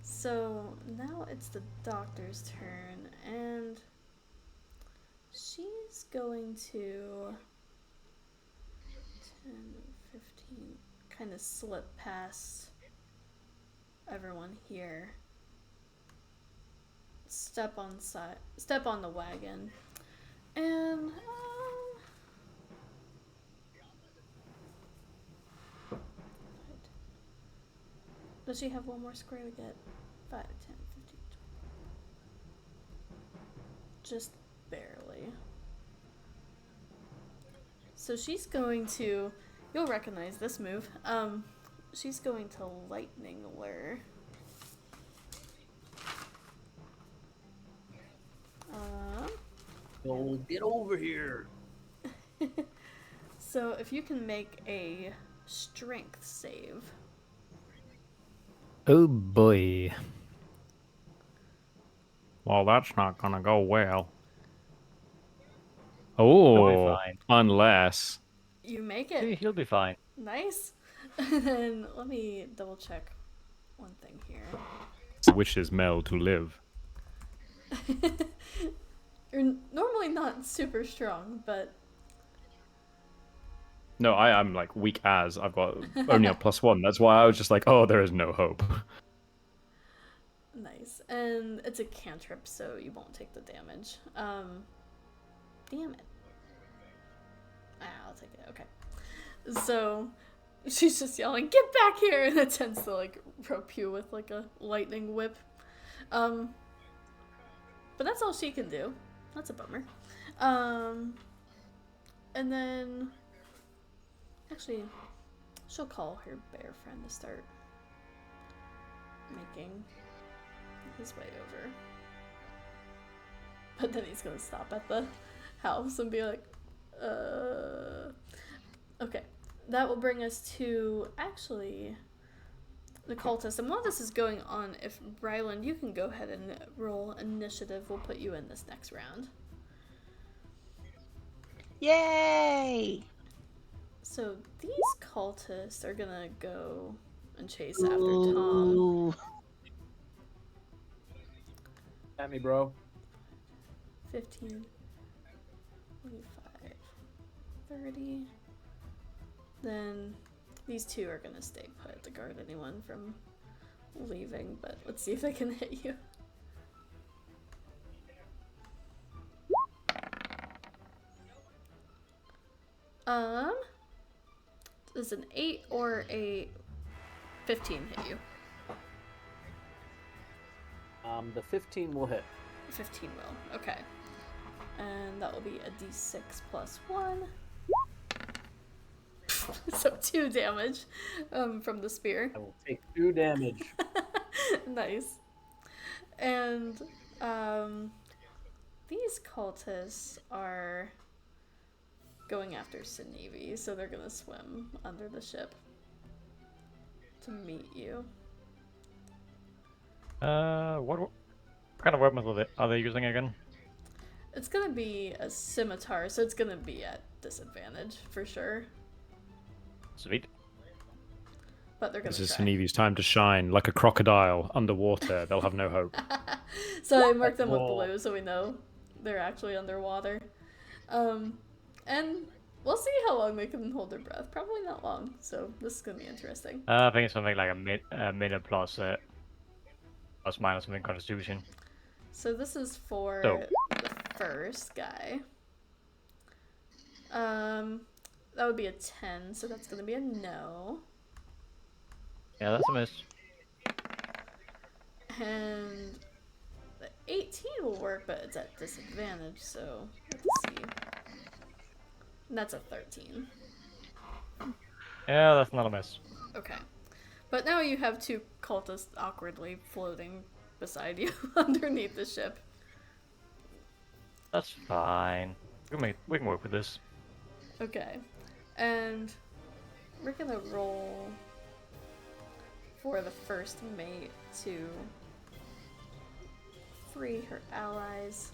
So now it's the doctor's turn, and she's going to 10, 15, kind of slip past everyone here. Step on the wagon, and does she have one more square to get? 5, 10, 15, 20. Just barely. So she's going to, you'll recognize this move. She's going to lightning lure. Oh, get over here. So if you can make a strength save. Oh boy. Well, that's not gonna go well. He'll be Oh, fine. unless. You make it. He'll be fine. Nice. And then let me double check one thing here. Wishes Mel to live. You're normally not super strong, but No, I'm like weak as. I've got only a +1. That's why I was just like, oh, there is no hope. nice. And it's a cantrip, so you won't take the damage. Damn it. I'll take it. Okay. So she's just yelling, "Get back here!" and attempts to like rope you with like a lightning whip. But that's all she can do. That's a bummer. And then actually she'll call her bear friend to start making his way over. But then he's gonna stop at the house and be like, okay. That will bring us to actually the cultist. And while this is going on, if Ryland, you can go ahead and roll initiative, we'll put you in this next round. Yay! So these cultists are gonna go and chase after Tom. Ooh. At me, bro. 15, 25, 30. Then these two are gonna stay put to guard anyone from leaving, but let's see if they can hit you. Does an 8 or a 15 hit you? The 15 will hit. 15 will. Okay. And that will be a d6 plus 1. So 2 damage from the spear. I will take 2 damage. Nice. And these cultists are going after Sinevi, so they're gonna swim under the ship to meet you. What kind of weapons are they using again? It's gonna be a scimitar, so it's gonna be at disadvantage for sure. Sweet. But they're gonna This is try. Sinevi's time to shine, like a crocodile underwater. They'll have no hope. So I marked them with Whoa. blue, so we know they're actually underwater. And we'll see how long they can hold their breath. Probably not long, so this is gonna be interesting. I think it's something like a minute plus minus something constitution. So this is for Oh. the first guy. That would be a 10, so that's gonna be a no. Yeah, that's a miss. And the 18 will work, but it's at disadvantage, so let's see. And that's a 13. Yeah, that's not a miss. Okay. But now you have 2 cultists awkwardly floating beside you underneath the ship. That's fine. We can work with this. Okay. And we're gonna roll for the first mate to free her allies.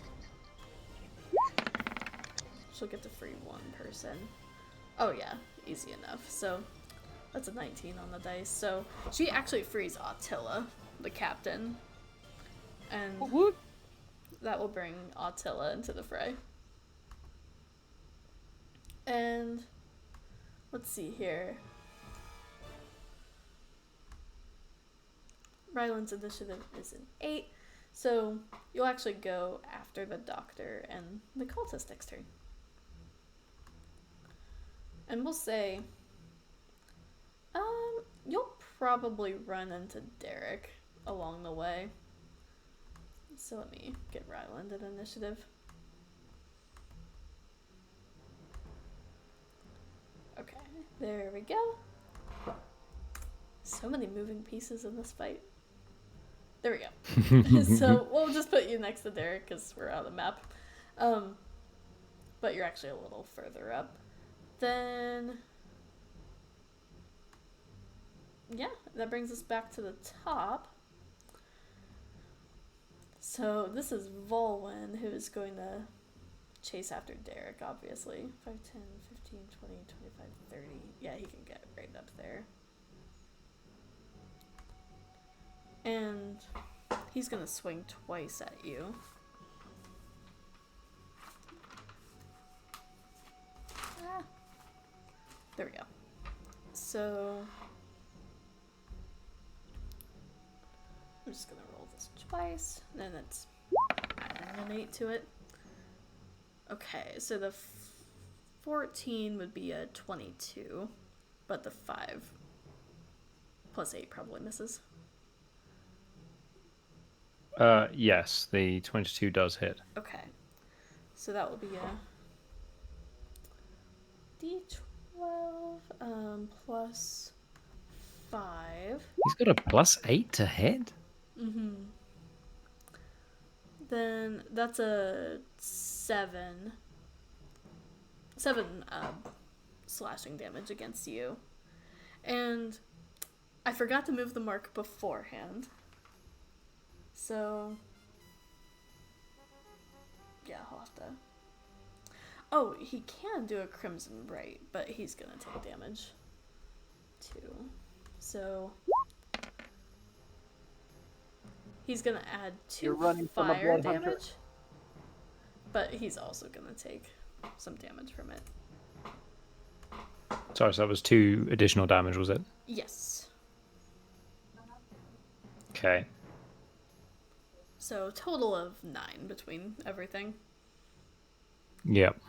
She'll get to free one person. Oh yeah, easy enough. So that's a 19 on the dice. So she actually frees Attila, the captain. And that will bring Attila into the fray. And let's see here. Ryland's initiative is an 8, so you'll actually go after the doctor and the cultist next turn. And we'll say, you'll probably run into Derek along the way. So let me get Ryland an initiative. Okay, there we go. So many moving pieces in this fight. There we go. So we'll just put you next to Derek because we're on the map. But you're actually a little further up. Then, yeah, that brings us back to the top. So this is Volwyn, who is going to chase after Derek, obviously. 5, 10, 15, 20, 25, 30. Yeah, he can get right up there. And he's going to swing twice at you. There we go. So I'm just going to roll this twice. Then it's adding an 8 to it. Okay, so the 14 would be a 22, but the 5 plus 8 probably misses. Yes, the 22 does hit. Okay, so that will be a d12 plus 5. He's got a +8 to hit? Mm-hmm. Then that's a 7 slashing damage against you. And I forgot to move the mark beforehand. So yeah, I'll have to. Oh, he can do a Crimson Right, but he's gonna take damage too. So he's gonna add 2 fire damage, but he's also gonna take some damage from it. Sorry, so that was 2 additional damage, was it? Yes. Okay. So total of 9 between everything. Yep.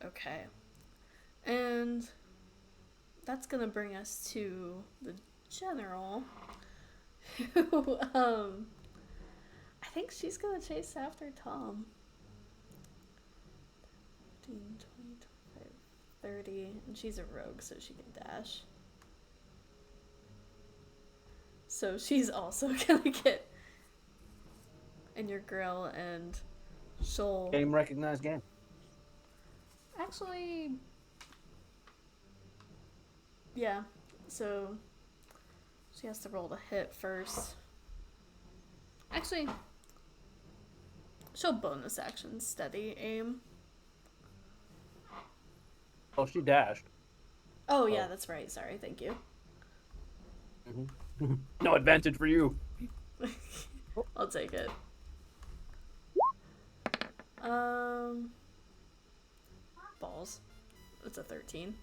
Okay. And that's gonna bring us to the general, who, I think she's gonna chase after Tom. 15, 20, 25, 30, and she's a rogue, so she can dash. So she's also gonna get in your grill, and she'll Game recognized game. actually, yeah. So she has to roll to hit first. Actually, she'll bonus action steady aim. Oh, she dashed. Oh yeah, that's right. Sorry, thank you. Mm-hmm. No advantage for you. I'll take it. Balls. It's a 13.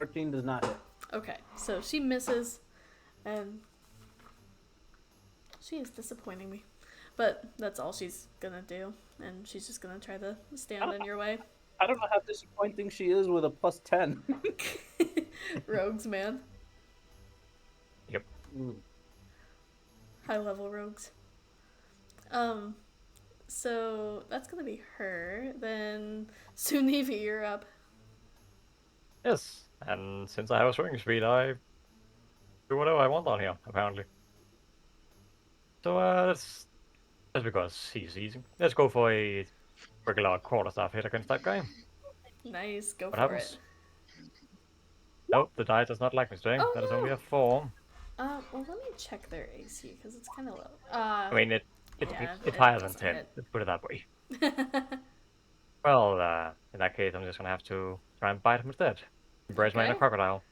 13 does not hit. Okay, so she misses, and she is disappointing me. But that's all she's gonna do, and she's just gonna try to stand in your way. I don't know how disappointing she is with a +10. Rogues, man. Yep. High level rogues. So that's gonna be her. Then Sunivi, you're up. Yes, and since I have a swing speed, I do whatever I want on here, apparently. So let's Just because he's easy. Let's go for a regular quarterstaff hit against that guy. Nice, go What for happens? it. Nope, the die does not like me today. Oh That is only no! a 4. Well, let me check their AC because it's kind of low. I mean, Yeah, it's it higher than doesn't 10. hit. Let's put it that way. Well, in that case, I'm just gonna have to try and bite him instead. Embrace my inner Okay. crocodile.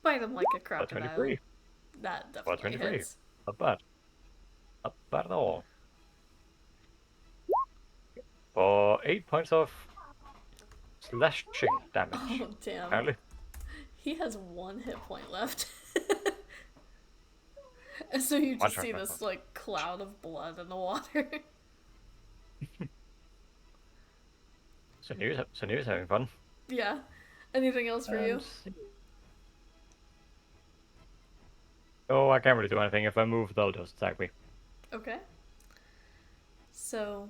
Bite him like a For crocodile. 23. That For definitely 23. hits. Not bad. Not bad at all. For 8 points of slashing damage. Oh damn. Apparently. He has 1 hit point left. And so you One just turn see left. this like cloud of blood in the water. Sanu's having fun. Yeah. Anything else for you? Oh, I can't really do anything. If I move, they'll just attack me. Okay. So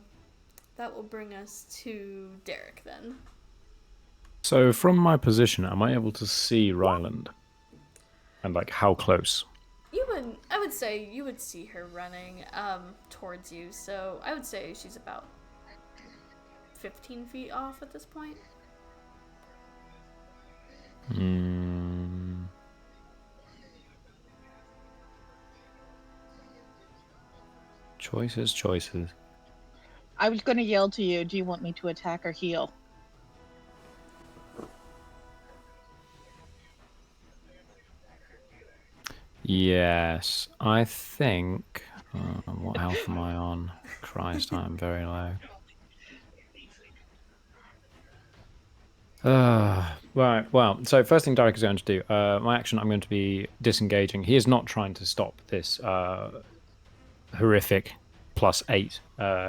that will bring us to Derek then. So from my position, am I able to see Ryland? And like how close? I would say you would see her running towards you, so I would say she's about 15 feet off at this point. Choices. I was going to yell to you, do you want me to attack or heal? Yes, I think. What health am I on? Christ, I'm very low. Right. Well, so first thing Derek is going to do, my action, I'm going to be disengaging. He is not trying to stop this horrific +8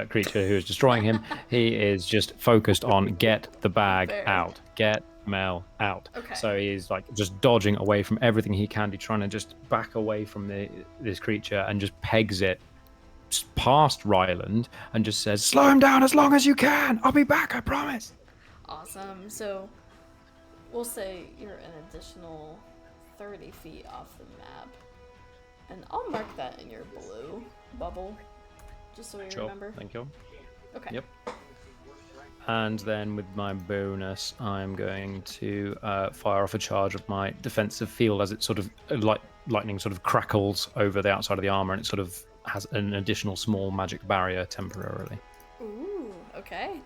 creature who is destroying him. He is just focused on get the bag Fair. out, get Mel out. Okay. So he's like just dodging away from everything he can, trying to just back away from this creature and just pegs it past Ryland and just says, "Slow him down as long as you can. I'll be back, I promise." Awesome. So we'll say you're an additional 30 feet off the map. And I'll mark that in your blue bubble, just so we remember. Thank you. Okay. Yep. And then with my bonus, I'm going to fire off a charge of my defensive field as it sort of lightning sort of crackles over the outside of the armor, and it sort of has an additional small magic barrier temporarily. Ooh, okay.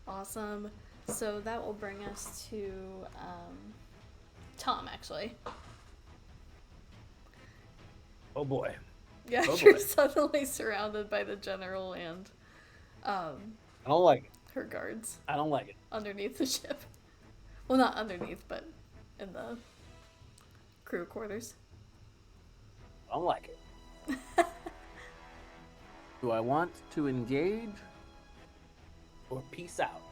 Awesome. So that will bring us to Tom, actually. Oh boy. Yeah, Oh you're boy. suddenly surrounded by the general and I don't like it. her guards I don't like it. underneath the ship. Well, not underneath, but in the crew quarters. I don't like it. Do I want to engage or peace out?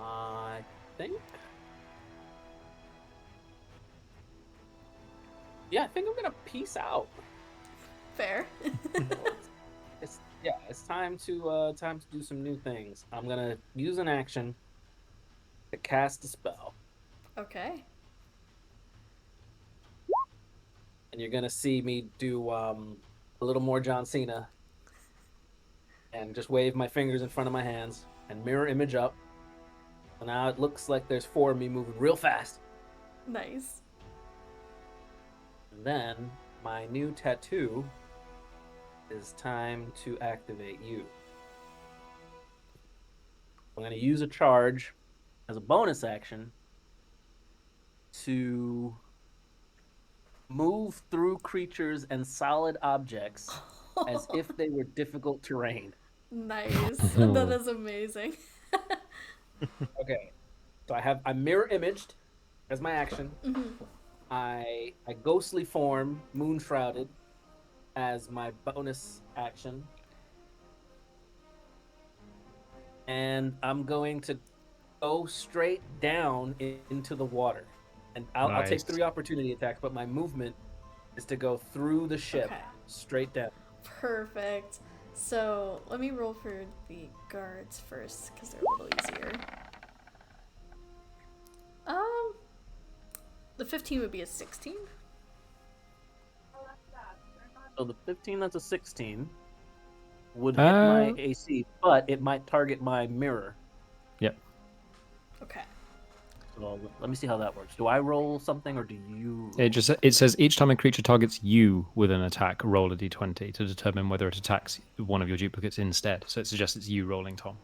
I think. Yeah, I think I'm gonna peace out. Fair. It's time to do some new things. I'm gonna use an action to cast a spell, Okay. and you're gonna see me do a little more John Cena, and just wave my fingers in front of my hands and mirror image up. So now it looks like there's 4 of me moving real fast. Nice. And then my new tattoo is time to activate you. I'm going to use a charge as a bonus action to move through creatures and solid objects as if they were difficult terrain. Nice. That is amazing. Okay, so I'm mirror imaged as my action. I ghostly form, moon shrouded, as my bonus action, and I'm going to go straight down into the water, and I'll take Nice. 3 opportunity attacks, but my movement is to go through the ship Okay. straight down. Perfect. So let me roll for the guards first because they're a little easier. 15 would be a 16. So the 15, that's a 16, would hit my AC, but it might target my mirror. Yep. Okay. So let me see how that works. Do I roll something, or do you? It says each time a creature targets you with an attack, roll a d20 to determine whether it attacks one of your duplicates instead. So it suggests it's you rolling, Tom.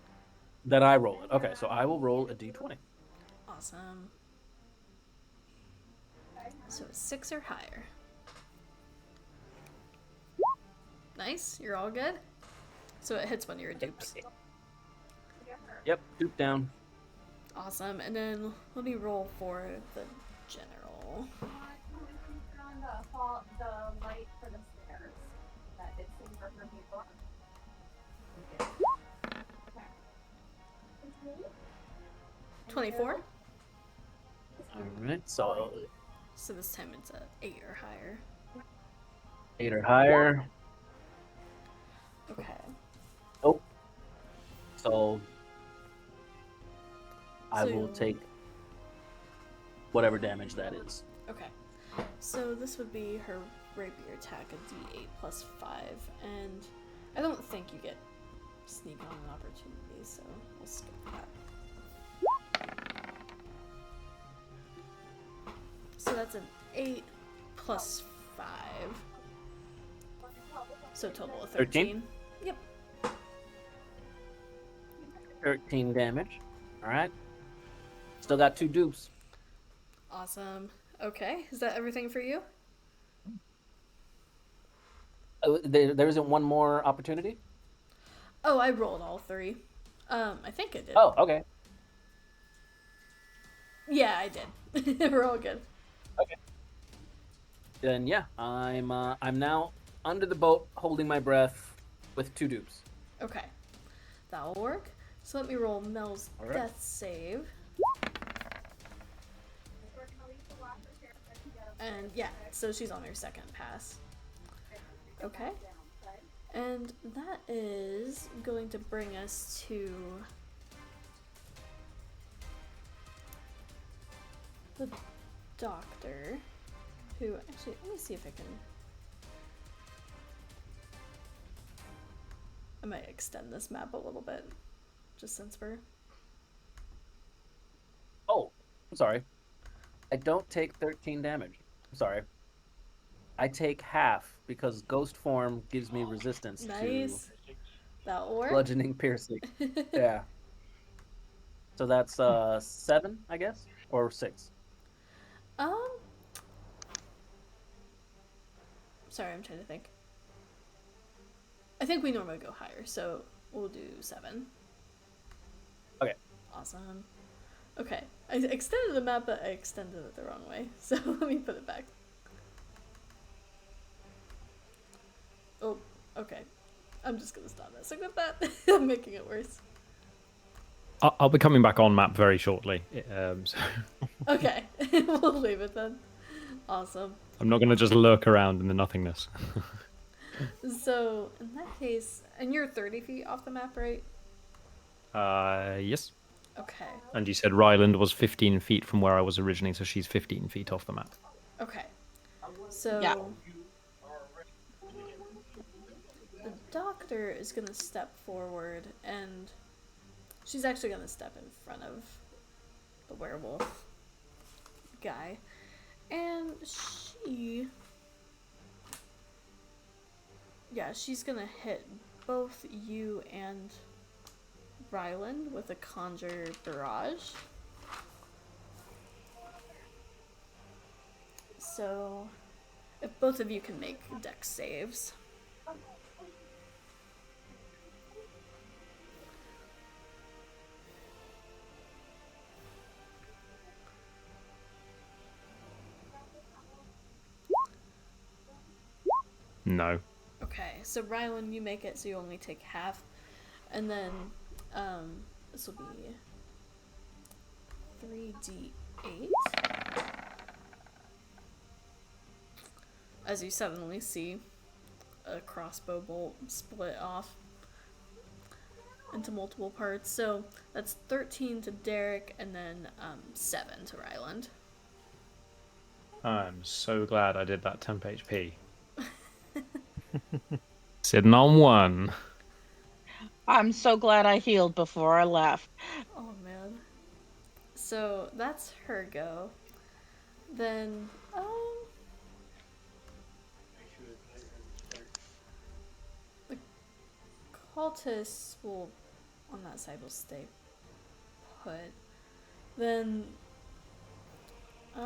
That I roll it. Okay, so I will roll a d20. Awesome. So 6 or higher. Nice. You're all good. So it hits one of your dupes. Yep, dupe down. Awesome. And then let me roll for the general. The light for the stairs that it's safer for people. 24. All right, so So this time it's a 8 or higher. 8 or higher. Okay. Nope. So I So will you'll- take whatever damage that is. Okay. So this would be her rapier attack, a d8 plus 5, and I don't think you get sneak on an opportunity, so we'll skip that. So that's an 8 plus 5. So total of 13. 13? Yep. 13 damage. All right. Still got 2 dupes. Awesome. Okay, is that everything for you? There isn't one more opportunity? Oh, I rolled all 3. I think I did. Oh, okay. Yeah, I did. We're all good. Then yeah, I'm now under the boat, holding my breath, with 2 dupes. Okay, that will work. So let me roll Mel's All right. death save. And yeah, so she's on her second pass. Okay. And that is going to bring us to the doctor, who actually, let me see if I might extend this map a little bit, just since we're... Oh, I'm sorry. I don't take 13 damage. I'm sorry. I take half because ghost form gives me resistance Nice. That'll to work. bludgeoning piercing. Yeah. So that's 7, I guess, or 6. Sorry, I'm trying to think. I think we normally go higher, so we'll do 7. Okay. Awesome. Okay, I extended the map, but I extended it the wrong way, so let me put it back. Oh, okay. I'm just gonna stop messing with that. I'm making it worse. I'll be coming back on map very shortly. So Okay, we'll leave it then. Awesome. I'm not going to just lurk around in the nothingness. So, in that case, and you're 30 feet off the map, right? Yes. Okay. And you said Ryland was 15 feet from where I was originally, so she's 15 feet off the map. Okay. So Yeah. the doctor is gonna step forward, and she's actually gonna step in front of the werewolf guy, and she's gonna hit both you and Ryland with a conjure barrage. So, if both of you can make dex saves. No. Okay, so Ryland, you make it, so you only take half, and then this will be 3d8. As you suddenly see a crossbow bolt split off into multiple parts. So that's 13 to Derek, and then 7 to Ryland. I'm so glad I did that temp HP. Sitting on 1. I'm so glad I healed before I left. Oh man. So that's her go. Then, the cultists will, on that side, will stay put. Then, they're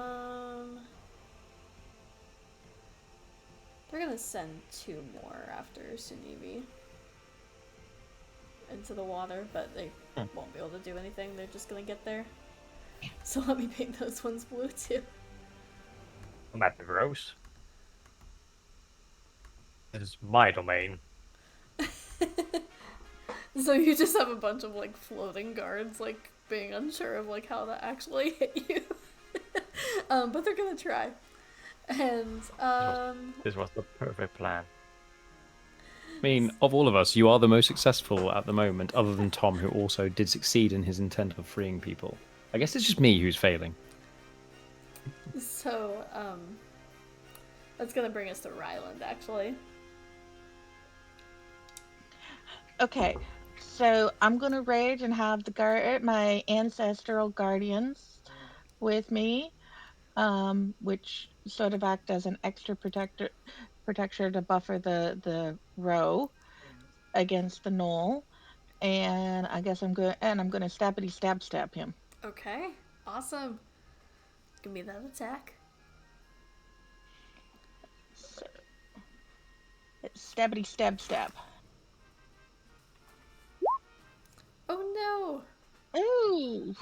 gonna send 2 more after Sunivi into the water, but they won't be able to do anything. They're just gonna get there. So let me paint those ones blue too. I'm at the rose. This is my domain. So you just have a bunch of like floating guards, like being unsure of like how to actually hit you. But they're gonna try. And This was the perfect plan. I mean, of all of us, you are the most successful at the moment, other than Tom, who also did succeed in his intent of freeing people. I guess it's just me who's failing. so that's gonna bring us to Ryland actually. Okay, so I'm gonna rage and have my ancestral guardians with me, which sort of act as an extra protection to buffer the row against the knoll. And I guess I'm gonna stab him. Okay, awesome. Give me that attack. So, stabbity stab. Oh no! Ooh!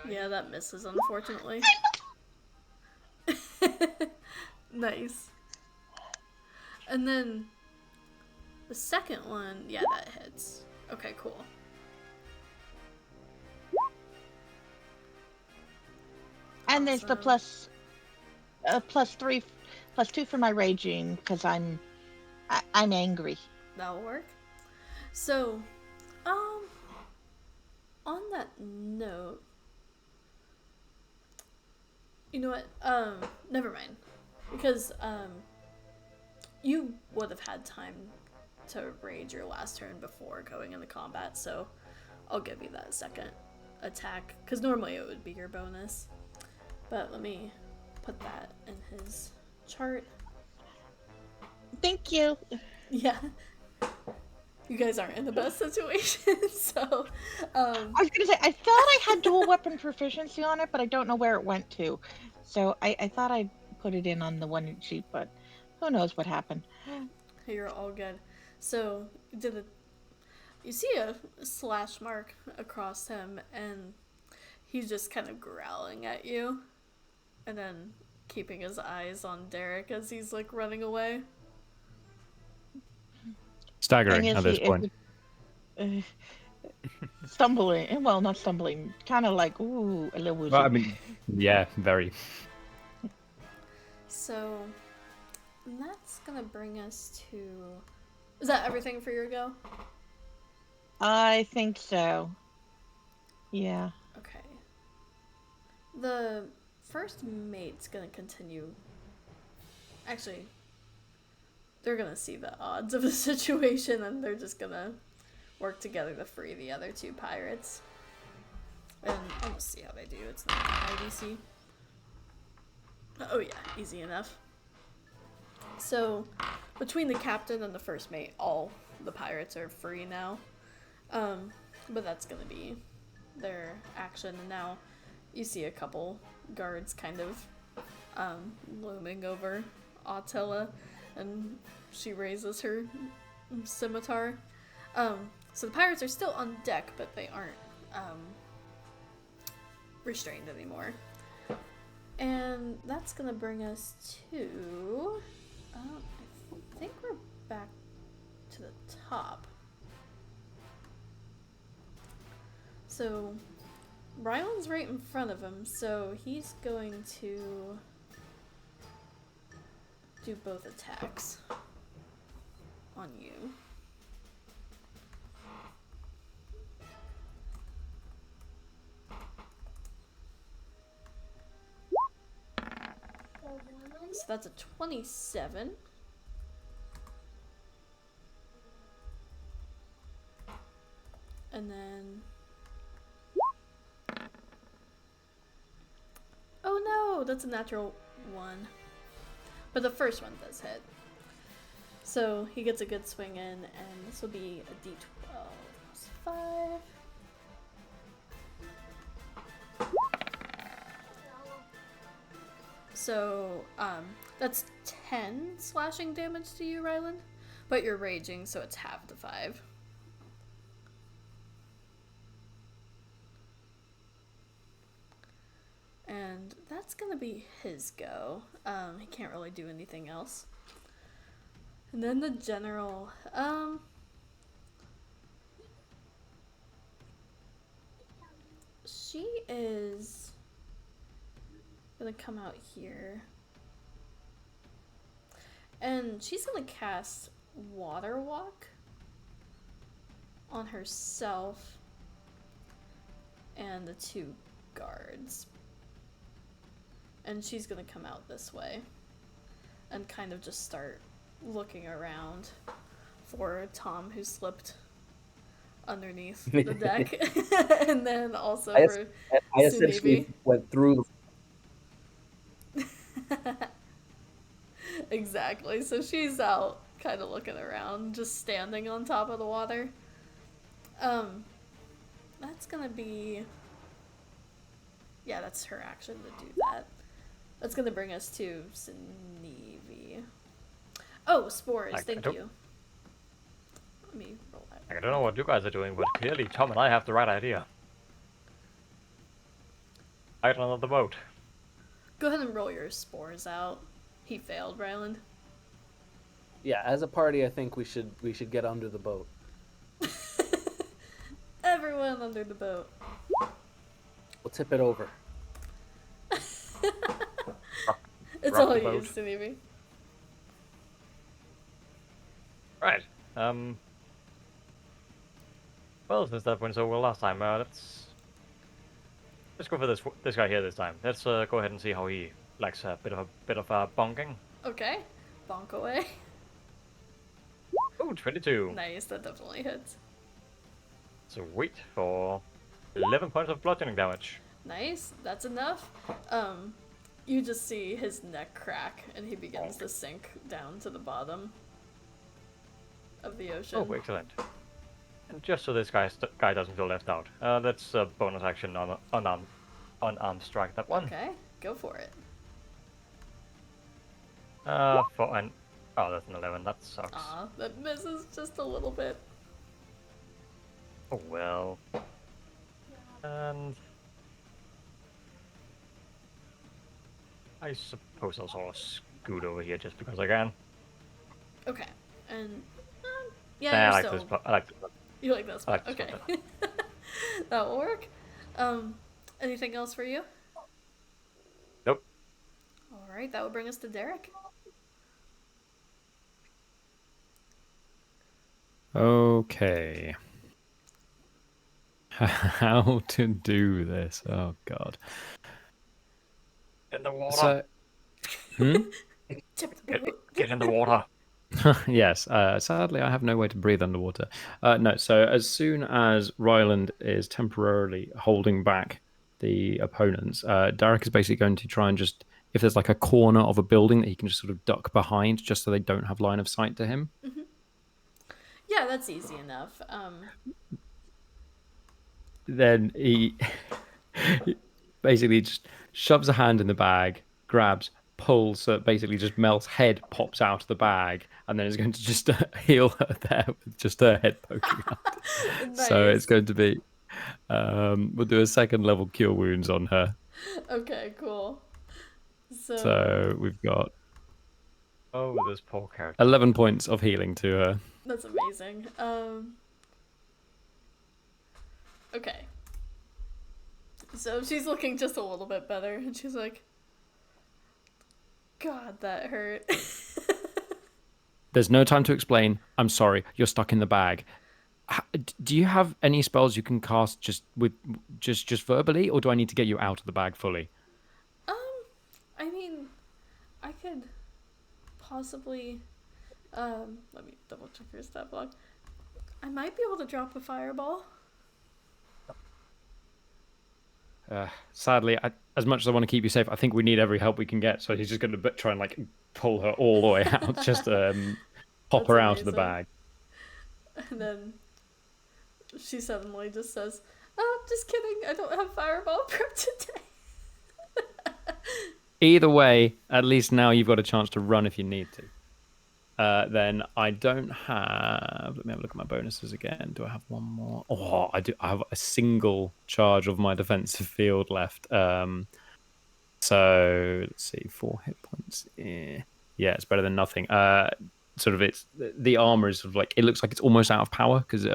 Yeah, that misses unfortunately. Nice. And then the second one, yeah, that hits. Okay, cool. And there's the Awesome. +2 for my raging because I'm angry. That'll work. So, on that note, you know what? Never mind. Because, you would have had time to rage your last turn before going into combat, so I'll give you that second attack. Because normally it would be your bonus. But let me put that in his chart. Thank you. Yeah. You guys aren't in the best situation, so I was gonna say I thought I had dual weapon proficiency on it, but I don't know where it went to. So I thought I put it in on the one sheet, but who knows what happened. you're all good. So you see a slash mark across him, and he's just kind of growling at you, and then keeping his eyes on Derek as he's like running away. Staggering Thing at is, this point. Stumbling. Well, not stumbling. Kind of like ooh, a little woozy. Well, I mean, yeah, very. So that's gonna bring us to. Is that everything for your go? I think so. Yeah. Okay. The first mate's gonna continue. Actually, they're gonna see the odds of the situation and they're just gonna work together to free the other 2 pirates. And I'll just see how they do. It's not IDC. Oh yeah, easy enough. So, between the captain and the first mate, all the pirates are free now. But that's gonna be their action. And now you see a couple guards kind of looming over Attila, and she raises her scimitar. So the pirates are still on deck, but they aren't restrained anymore. And that's gonna bring us to. I think we're back to the top. So Ryland's right in front of him, so he's going to do both attacks on you. So that's a 27. And then... Oh no, that's a natural 1. But the first one does hit. So he gets a good swing in, and this will be a d12 plus 5. So, that's 10 slashing damage to you, Ryland. But you're raging, so it's half the 5. And that's gonna be his go. He can't really do anything else. And then the general, she is gonna come out here. And she's gonna cast Water Walk on herself and the 2 guards. And she's gonna come out this way and kind of just start looking around for Tom, who slipped underneath the deck. And then also for I essentially went through. Exactly. So she's out kind of looking around, just standing on top of the water. That's gonna be... Yeah, that's her action to do that. That's gonna bring us to Sinevi. Oh, spores, thank you. Let me roll that. I don't know what you guys are doing, but clearly Tom and I have the right idea. Right on the boat. Go ahead and roll your spores out. He failed, Ryland. Yeah, as a party, I think we should get under the boat. Everyone under the boat. We'll tip it over. It's rock all the you, boat. Sinevi. Right. Well, since that went so well last time, let's go for this guy here this time. Let's go ahead and see how he likes a bit of bonking. Okay. Bonk away. Ooh, 22. Nice, that definitely hits. Sweet, for 11 points of bludgeoning damage. Nice, that's enough. You just see his neck crack and he begins to sink down to the bottom of the ocean. Oh, excellent. And just so this guy doesn't feel left out, let's bonus action on unarmed strike that one. Okay, go for it. Oh, that's an 11. That sucks. Aw, that misses just a little bit. Oh well. And I suppose I'll sort of scoot over here just because I can. Okay, and Nah, yeah, I you're like still... this. I like this. You like that spot? I like this Okay. That will work. Anything else for you? Nope. Alright, that would bring us to Derek. Okay. How to do this? Oh God. In the water. So, Tip the boat. Get in the water. yes. Sadly, I have no way to breathe underwater. No. So as soon as Ryland is temporarily holding back the opponents, Derek is basically going to try and just, if there's like a corner of a building that he can just sort of duck behind, just so they don't have line of sight to him. Mm-hmm. Yeah, that's easy enough. Then he basically just shoves a hand in the bag, grabs, pulls, so it basically just Mel's head pops out of the bag, and then is going to just heal her there with just her head poking out. Nice. So it's going to be, we'll do a 2nd level cure wounds on her. Okay, cool. So we've got Oh, this poor character. 11 points of healing to her. That's amazing. Okay. So she's looking just a little bit better, and she's like, God, that hurt. There's no time to explain. I'm sorry, you're stuck in the bag. Do you have any spells you can cast just verbally, or do I need to get you out of the bag fully? I mean, I could possibly, let me double check your stat block. I might be able to drop a fireball. Sadly, as much as I want to keep you safe, I think we need every help we can get. So he's just going to try and like pull her all the way out, just pop That's her out of the amazing. bag. And then she suddenly just says, "Oh, just kidding. I don't have fireball prep today." Either way, at least now you've got a chance to run if you need to. Then I don't have. Let me have a look at my bonuses again. Do I have one more? Oh, I do. I have a single charge of my defensive field left. So let's see, 4 hit points. Yeah, it's better than nothing. Sort of, it's the armor is sort of like, it looks like it's almost out of power because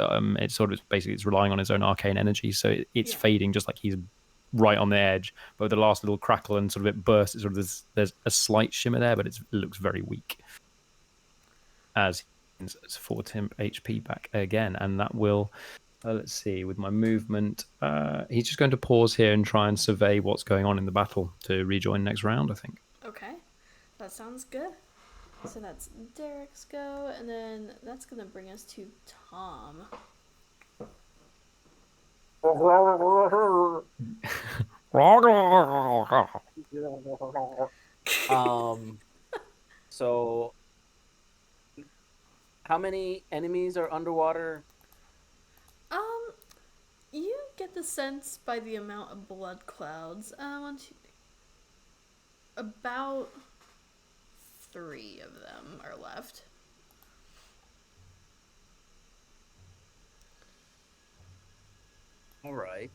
it's sort of basically it's relying on its own arcane energy, so it's Yeah. fading just like he's right on the edge. But with the last little crackle and sort of it bursts, it's sort of there's a slight shimmer there, but it looks very weak. As it's 4 HP back again, and that will. Let's see, with my movement, he's just going to pause here and try and survey what's going on in the battle to rejoin next round, I think. Okay, that sounds good. So that's Derek's go, and then that's gonna bring us to Tom. So how many enemies are underwater? You get the sense by the amount of blood clouds. About 3 of them are left. All right.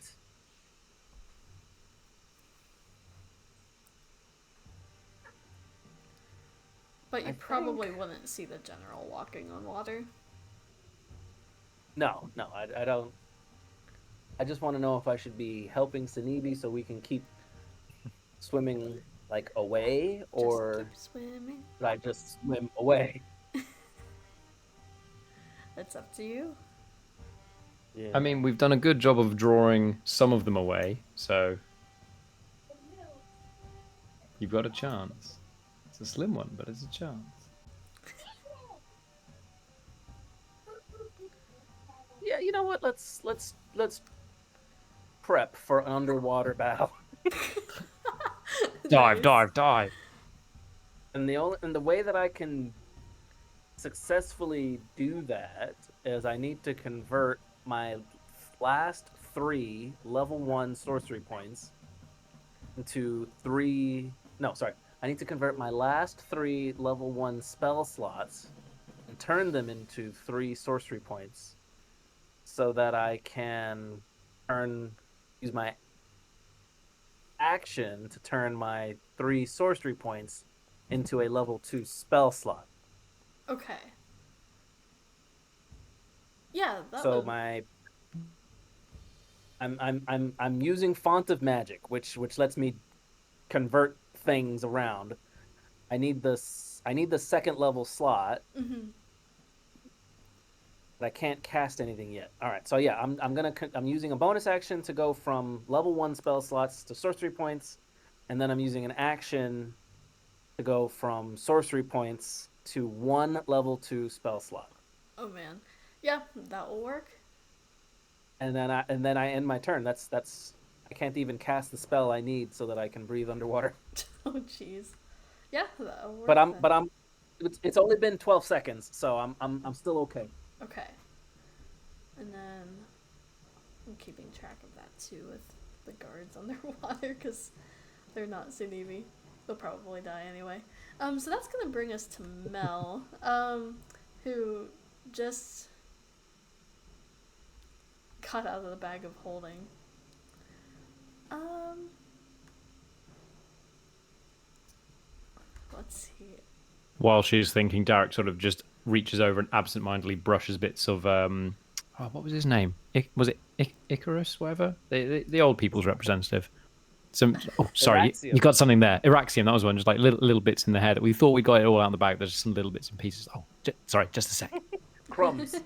But you I probably wouldn't see the general walking on water. No, I don't. I just want to know if I should be helping Sanibi so we can keep swimming like away, or Just keep swimming. should I just swim away? It's up to you. Yeah. I mean, we've done a good job of drawing some of them away, so you've got a chance. It's a slim one, but it's a chance. Yeah, you know what? Let's prep for an underwater battle. Dive, Nice. dive. And the way that I can successfully do that is I need to convert my last 3 level 1 sorcery points into 3. No, sorry. I need to convert my last 3 level 1 spell slots and turn them into 3 sorcery points so that I can use my action to turn my 3 sorcery points into a level 2 spell slot. Okay. Yeah, that So would... I'm using Font of Magic, which lets me convert things around. I need the second level slot, Mm-hmm. but I can't cast anything yet. All right, so yeah, I'm using a bonus action to go from level 1 spell slots to sorcery points, and then I'm using an action to go from sorcery points to 1 level 2 spell slot. Oh man. Yeah, that will work. And then I end my turn. That's I can't even cast the spell I need so that I can breathe underwater. Oh jeez. Yeah, that'll work. But it's only been 12 seconds, so I'm still okay. Okay. And then I'm keeping track of that too with the guards underwater because they're not Sunevi. They'll probably die anyway. So that's gonna bring us to Mel, who just got out of the bag of holding. Let's see. While she's thinking, Derek sort of just reaches over and absentmindedly brushes bits of what was his name? Was it Icarus? Whatever, the old people's representative. Sorry, Iraxium. you got something there. Iraxium, that was one. Just like little bits in the hair that we thought we got it all out in the bag. There's just some little bits and pieces. Sorry, just a sec. Crumbs.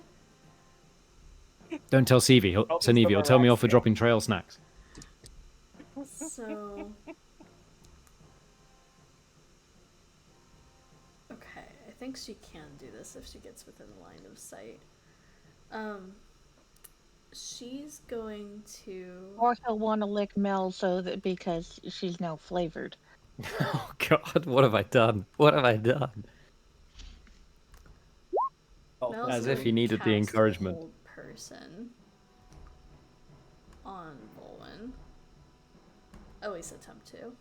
Don't tell Sevi. Senevi, he'll tell me off for Iraxium. dropping trail snacks. So think she can do this if she gets within line of sight. She's going to. Or he'll want to lick Mel because she's now flavored. Oh God, what have I done? What have I done? Mel's As gonna if he needed the cast encouragement. Hold Person on Volwyn. At least attempt to.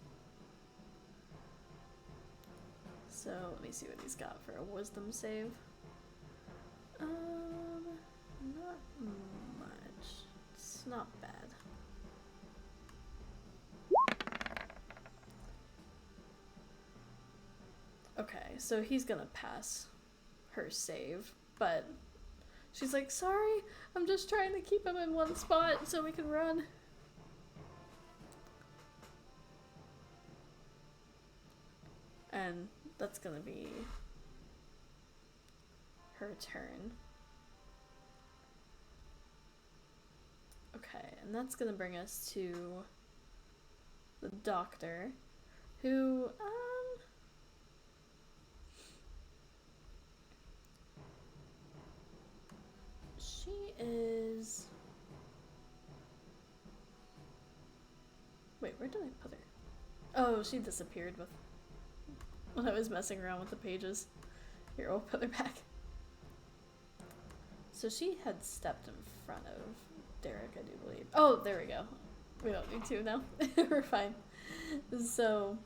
So let me see what he's got for a wisdom save. Not much. It's not bad. Okay, so he's gonna pass her save, but she's like, sorry, I'm just trying to keep him in one spot so we can run. And that's gonna be her turn. Okay, and that's gonna bring us to the doctor, who, she is... Wait, where did I put her? Oh, she disappeared when I was messing around with the pages. Here, I'll put her back. So she had stepped in front of Derek, I do believe. Oh, there we go. We don't need to now. We're fine. So...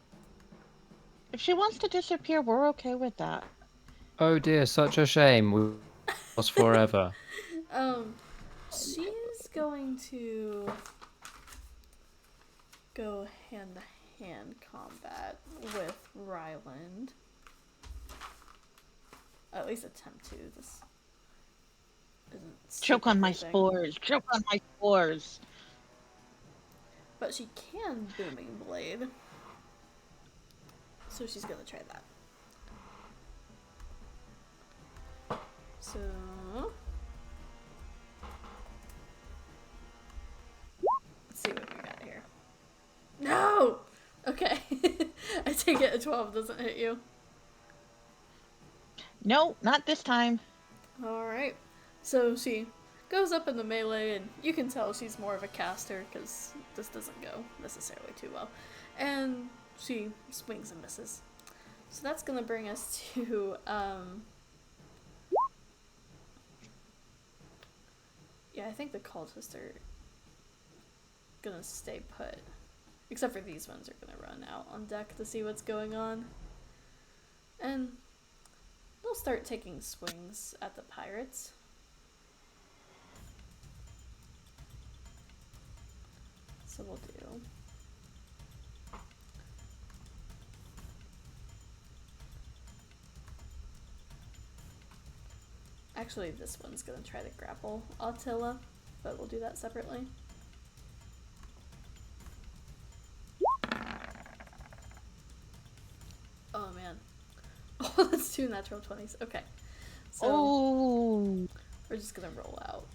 If she wants to disappear, we're okay with that. Oh dear, such a shame. We lost forever. She's going to go hand-to-hand combat with Ryland. At least attempt to. This isn't Choke on my everything. spores. Choke on my spores. But she can Booming Blade. So she's gonna try that. So... let's see what we got here. No! Okay. I take it a 12 doesn't hit you. No, not this time. Alright. So she goes up in the melee, and you can tell she's more of a caster, because this doesn't go necessarily too well. And she swings and misses. So that's gonna bring us to, yeah, I think the cultists are gonna stay put. Except for these ones are gonna run out on deck to see what's going on. And they'll start taking swings at the pirates. So we'll do... Actually, this one's gonna try to grapple Attila, but we'll do that separately. Oh man. Oh, that's 2 natural 20s. Okay. So Oh. we're just gonna roll out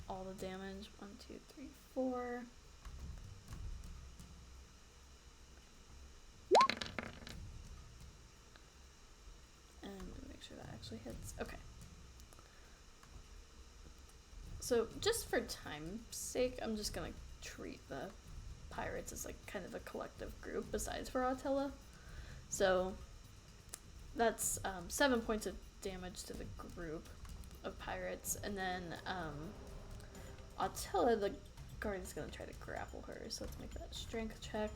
all the damage. 1, 2, 3, 4. And make sure that actually hits. Okay. So just for time's sake, I'm just gonna treat the pirates as like kind of a collective group besides for Attila. So that's 7 points of damage to the group of pirates, and then Attila, the guard, is gonna try to grapple her. So let's make that strength check.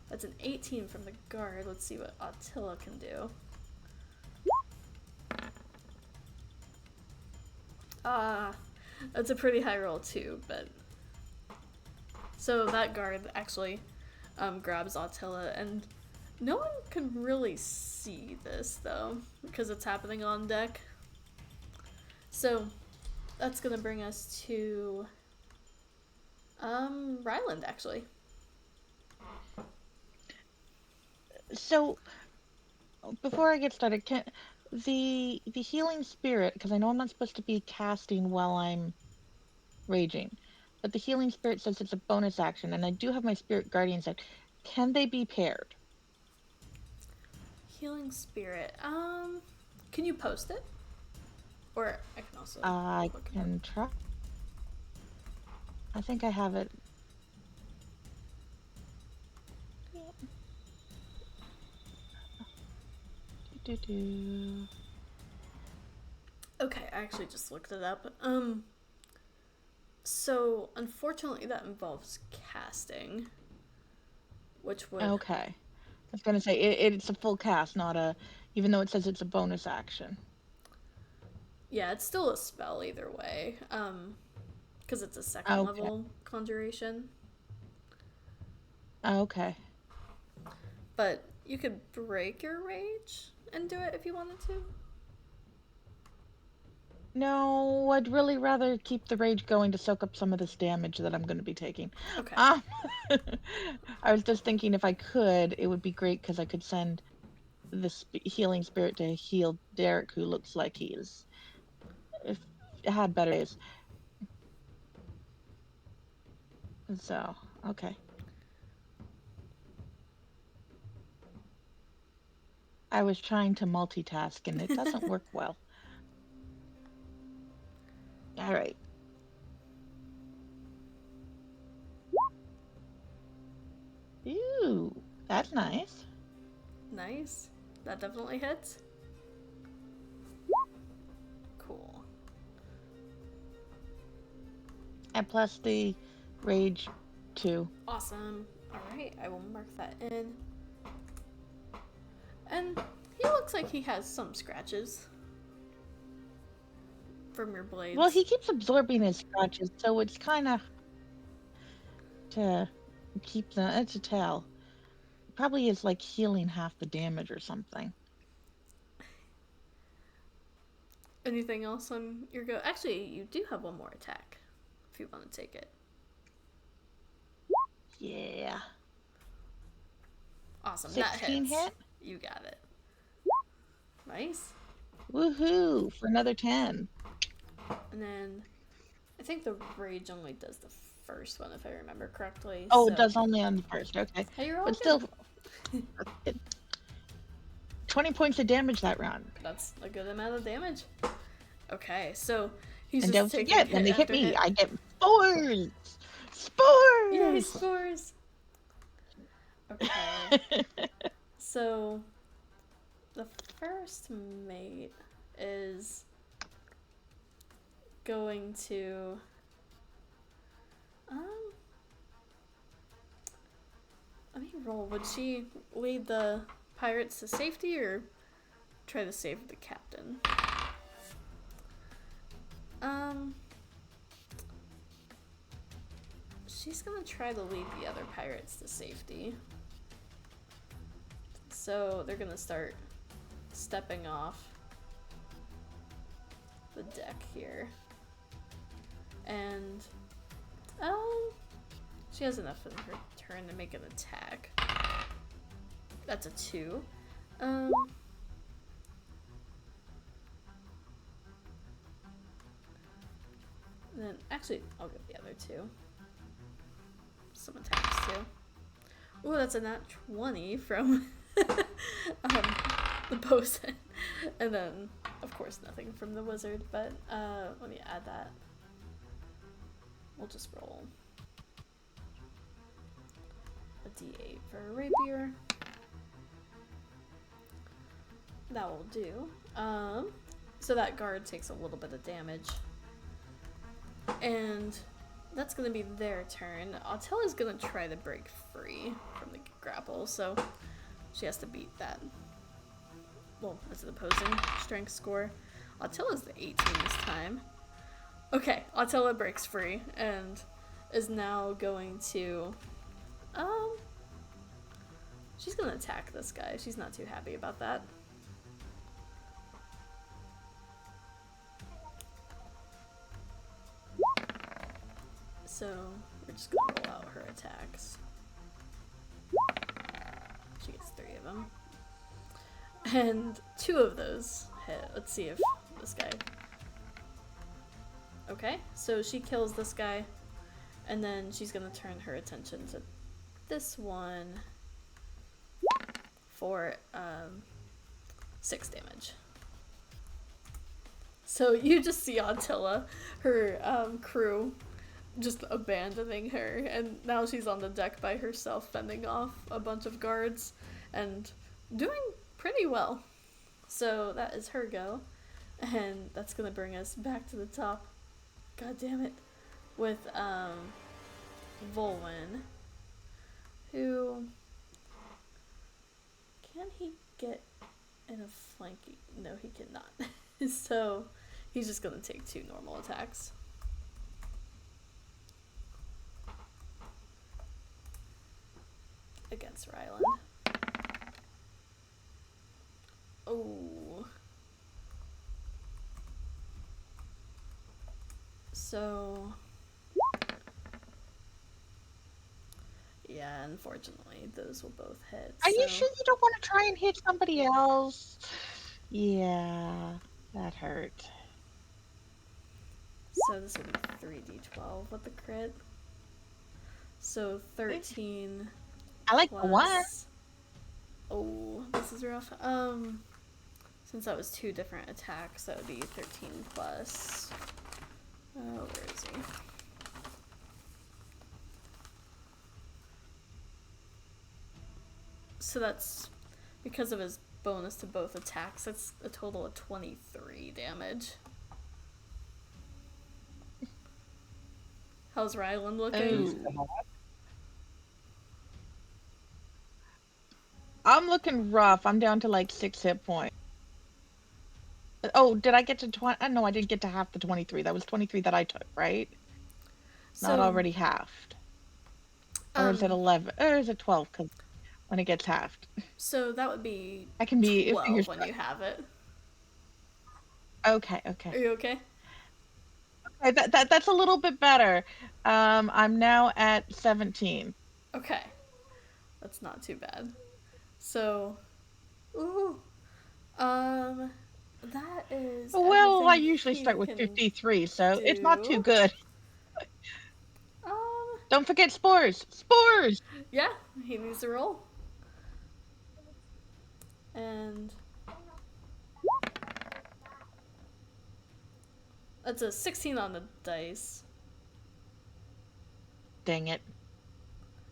That's an 18 from the guard. Let's see what Attila can do. That's a pretty high roll too, but... So that guard actually grabs Attila, and no one can really see this, though, because it's happening on deck. So that's gonna bring us to Ryland, actually. So, before I get started, can the healing spirit, because I know I'm not supposed to be casting while I'm raging, but the healing spirit says it's a bonus action, and I do have my spirit guardian set. Can they be paired? Healing spirit. Can you post it? Or I can also I look it up. can try. I think I have it. Do. Okay, I actually just looked it up. So unfortunately that involves casting, which would Okay. I was gonna say it's a full cast, not a. Even though it says it's a bonus action. yeah, it's still a spell either way. Because it's a second Okay. level conjuration. Okay. But you could break your rage and do it if you wanted to. No, I'd really rather keep the rage going to soak up some of this damage that I'm going to be taking. Okay. Um, I was just thinking if I could, it would be great because I could send the healing spirit to heal Derek, who looks like he's if had better days. So, okay. I was trying to multitask and it doesn't work well. All right. Ooh, that's nice. Nice. That definitely hits. Cool. And plus the rage 2. Awesome. Alright, I will mark that in. And he looks like he has some scratches from your blades. Well, he keeps absorbing his scratches, so it's kind of to keep the. It's a tell. Probably is like healing half the damage or something. Anything else on your go? Actually, you do have one more attack if you want to take it. Yeah. Awesome. 16 that hits. hit? You got it. Nice. Woohoo! For another 10. And then I think the rage only does the first one if I remember correctly. Oh, so... it does only on the first. Okay. Hey, you're all But good. still, 20 points of damage that round. That's a good amount of damage. Okay, so he's And just don't taking forget, when they hit after me, hit. I get spores! Spores! Yay, spores! Okay. So the first mate is going to let me roll. Would she lead the pirates to safety or try to save the captain? She's gonna try to lead the other pirates to safety. So they're gonna start stepping off the deck here. And she has enough in her turn to make an attack. That's a 2. Then actually I'll get the other 2. Some attacks too. Ooh, that's a nat 20 from the bosun. And then of course nothing from the wizard, but let me add that. We'll just roll a d8 for a rapier. That will do. So that guard takes a little bit of damage. And that's gonna be their turn. Attila's gonna try to break free from the grapple, so she has to beat that. Well, that's an opposing strength score. Attila's the 18 this time. Okay, Attila breaks free and is now going to she's gonna attack this guy. She's not too happy about that. So we're just gonna roll out her attacks. She gets 3 of them. And 2 of those hit. Let's see if this guy... Okay, so she kills this guy, and then she's gonna turn her attention to this one for 6 damage. So you just see Attila, her crew, just abandoning her, and now she's on the deck by herself, fending off a bunch of guards, and doing pretty well. So that is her go, and that's gonna bring us back to the top. God damn it, with Volwyn, who can he get in a flanking? No, he cannot. So he's just gonna take 2 normal attacks. Against Ryland. Oh. So. Yeah, unfortunately, those will both hit. Are you so- sure you don't want to try and hit somebody else? Yeah, that hurt. So this will be 3d12 with the crit. So 13 I like plus. the one. Oh, this is rough. Since that was 2 different attacks, that would be 13 plus. Where is he? So that's because of his bonus to both attacks. That's a total of 23 damage. How's Ryland looking? Ooh. I'm looking rough. I'm down to like 6 hit points. Oh, did I get to 20? No, I didn't get to half the 23. That was 23 that I took, right? Not already halved. Or is it 11? Or is it 12? Because when it gets halved. So that would be I can be 12 when you have it. Okay. Are you okay? Okay, that's a little bit better. I'm now at 17. Okay. That's not too bad. So, ooh. That is Well, I everything usually you start with can 53, so it's not too do. good. Um, Don't forget spores. Spores. yeah, he needs to roll. And that's a 16 on the dice. Dang it.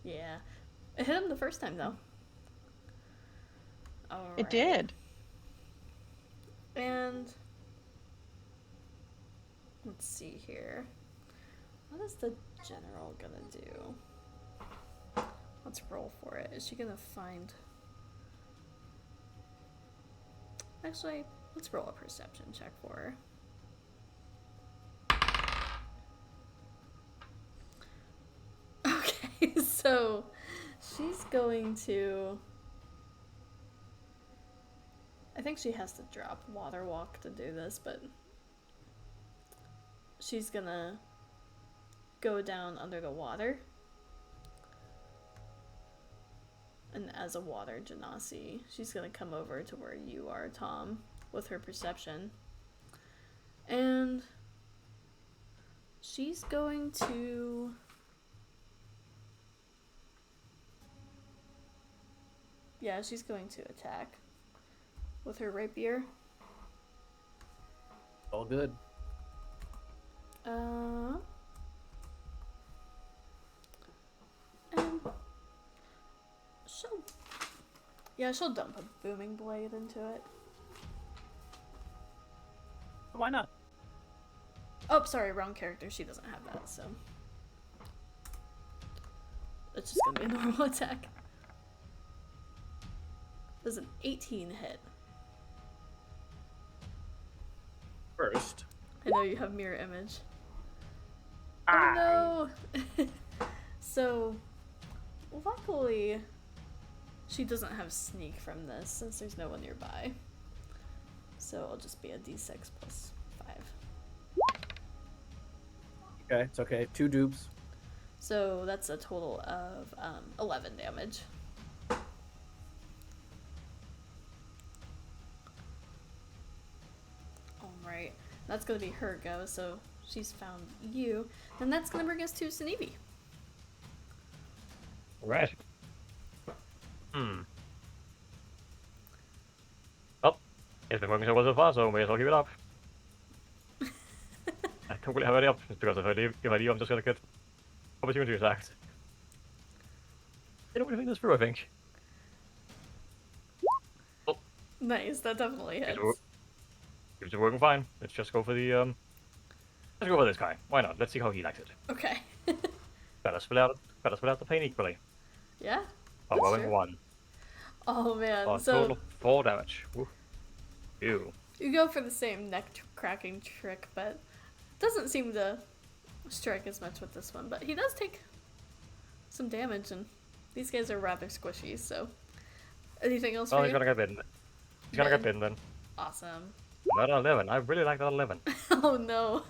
Yeah. It hit him the first time, though. All It right. did. And let's see here. What is the general gonna do? Let's roll for it. Is she gonna find... Actually, let's roll a perception check for her. Okay, so she's going to... I think she has to drop water walk to do this, but she's gonna go down under the water. And as a water genasi, she's gonna come over to where you are, Tom, with her perception. And she's going to... Yeah, she's going to attack with her rapier. All good. And she'll dump a booming blade into it. Why not? Oh, sorry, wrong character. She doesn't have that, so it's just gonna be a normal attack. Does an 18 hit? First. I know you have mirror image. Oh no! So, luckily, she doesn't have sneak from this since there's no one nearby. So it'll just be a d6 plus 5. Okay, it's okay. 2 dupes. So that's a total of 11 damage. Alright, that's gonna be her go, so she's found you. Then that's gonna bring us to Sanibi. Right. Well, It's been working so well so far, so may as well keep it up. I don't really have any options because if I leave, I'm just gonna get opportunity attacked. I don't really think this through, I think. Oh, Nice, that definitely hits. it's working fine. Let's just go for the, let's go for this guy. Why not? Let's see how he likes it. Okay. Better split out the pain equally. Yeah. Oh, that's rolling true. 1. Oh man, Oh, so total of 4 damage. Woo. Ew. you go for the same neck cracking trick, but doesn't seem to strike as much with this one. But he does take some damage, and these guys are rather squishy. So, anything else Oh, for he's you? gonna get bitten. He's gonna get bitten then. Awesome. Not 11. I really like that 11. Oh no.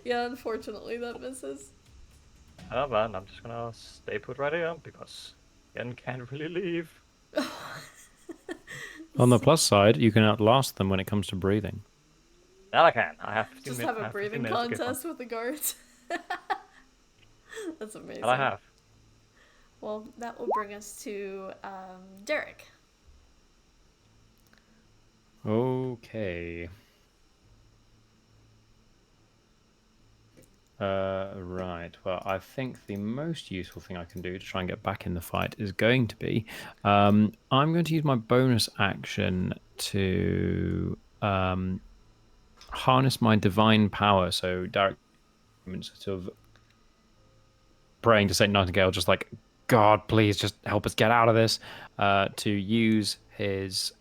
Yeah, unfortunately that misses. Oh man, I'm just gonna stay put right here because Yen can't really leave. On the plus side, you can outlast them when it comes to breathing. That I can. I have 15 Just minutes. have I a have 15 breathing minutes to get one. contest with the guards. That's amazing. That I have. Well, that will bring us to Derek. Okay. Right. Well, I think the most useful thing I can do to try and get back in the fight is going to be I'm going to use my bonus action to harness my divine power. So, Derek, sort of praying to Saint Nightingale, just like, God, please just help us get out of this, to use his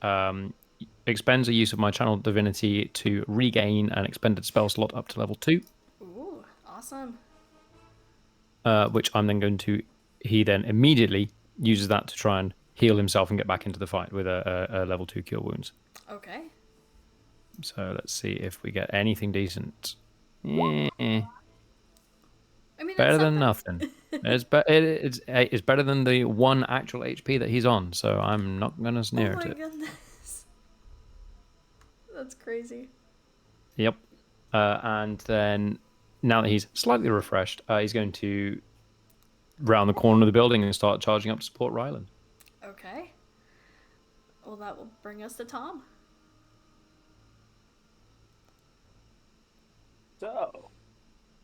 expends a use of my channel divinity to regain an expended spell slot up to level 2. Ooh, awesome. Which I'm then going to. He then immediately uses that to try and heal himself and get back into the fight with a level 2 cure wounds. Okay. So let's see if we get anything decent. I mean, Better it's than not bad. nothing. It's better than the 1 actual HP that he's on. So I'm not gonna sneer Oh at my it. goodness. That's crazy. Yep. And then now that he's slightly refreshed, he's going to round the corner of the building and start charging up to support Ryland. Okay. Well, that will bring us to Tom. So,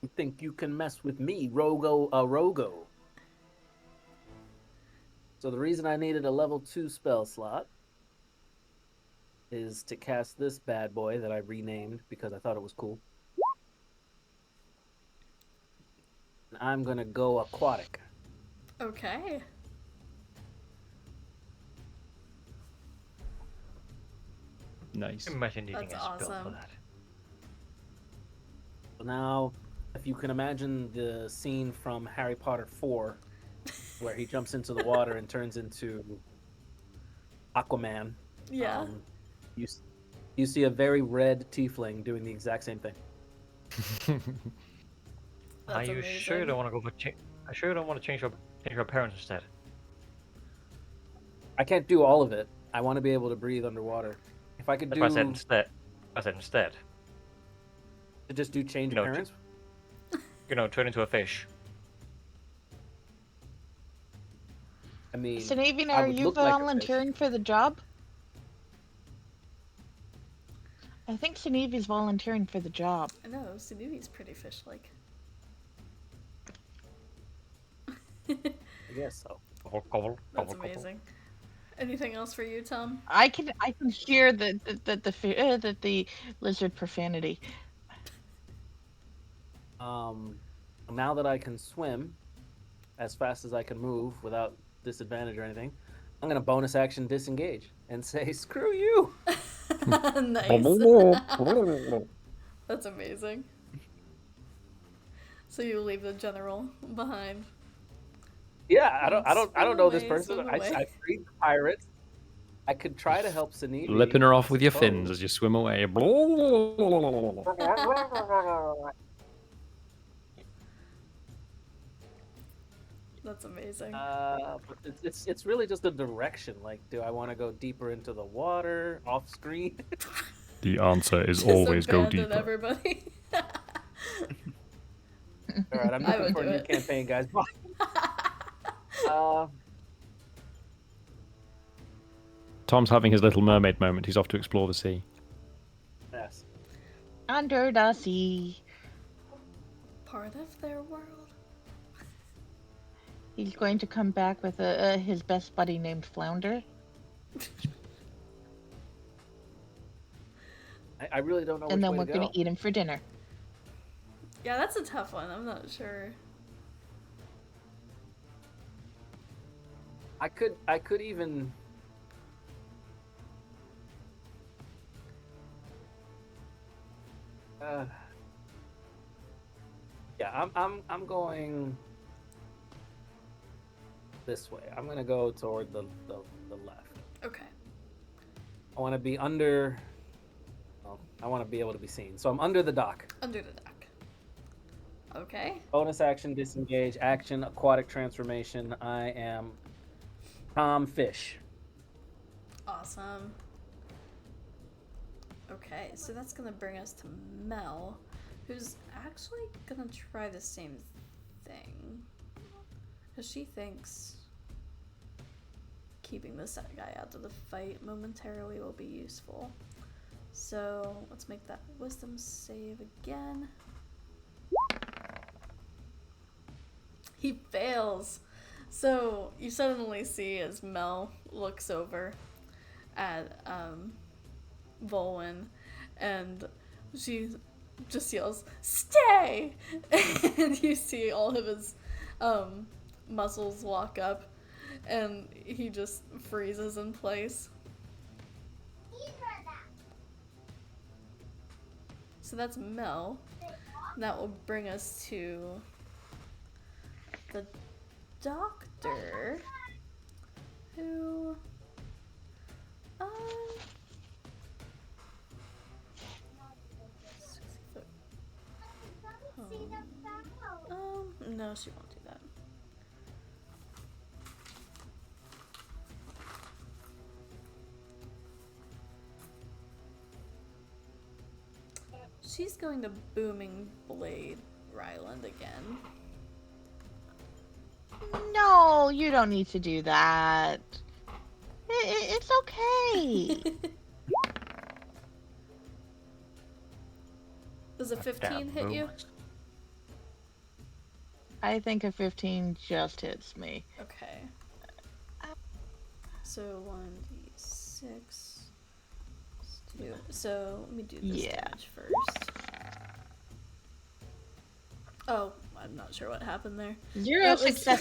you think you can mess with me, Rogo? So the reason I needed a level 2 spell slot is to cast this bad boy that I renamed because I thought it was cool. And I'm gonna go aquatic. Okay. Nice. Imagine needing That's a spell for awesome. that. So now, if you can imagine the scene from Harry Potter 4, where he jumps into the water and turns into Aquaman. Yeah. You see a very red tiefling doing the exact same thing. That's Are you amazing. sure you don't want to go for I sure you don't want to change your appearance instead? I can't do all of it. I want to be able to breathe underwater. If I could That's why I said do instead. I said instead. to just do change No, appearance, turn into a fish. I mean, Sanavian, I are would you look like a fish. volunteering for the job? I think Sanavi's volunteering for the job. I know, Sunuvi's pretty fish-like. I guess so. Gobble, gobble, That's gobble, gobble. amazing. Anything else for you, Tom? I can hear the lizard profanity. Now that I can swim as fast as I can move without disadvantage or anything, I'm gonna bonus action disengage and say, "Screw you." Nice. That's amazing. So you leave the general behind. Yeah, I don't know this Swim person. away, I swim away. freed the pirates. I could try to help Sanivi. Lipping her off with your suppose. fins as you swim away. That's amazing. But it's really just a direction. Like, do I want to go deeper into the water, off screen? The answer is Just always go abandon deeper. everybody. All right, I'm I looking would for a do new it. campaign, guys. Tom's having his little mermaid moment. He's off to explore the sea. Yes. Under the sea. Part of their world. He's going to come back with his best buddy named Flounder. I really don't know And which then way we're to going go. to eat him for dinner. Yeah, that's a tough one. I'm not sure. I could even. Yeah, I'm going this way. I'm gonna go toward the left. Okay. I want to be under. Well, I want to be able to be seen, so I'm under the dock. Under the dock. Okay. Bonus action, disengage, action, aquatic transformation. I am Tom Fish. Awesome. Okay, so that's gonna bring us to Mel, who's actually gonna try the same thing. Because she thinks keeping this guy out of the fight momentarily will be useful. So let's make that wisdom save again. He fails. So you suddenly see as Mel looks over at Volwyn, and she just yells, "Stay!" And you see all of his muscles lock up, and he just freezes in place. So that's Mel. That will bring us to the doctor, who um 60 foot home. No, she won't do that. She's going to Booming Blade Ryland again. No, you don't need to do that. It's okay. Does a 15 hit you? I think a 15 just hits me. Okay. So 1d6. 2. So let me do this damage first. Oh, I'm not sure what happened there. Zero success.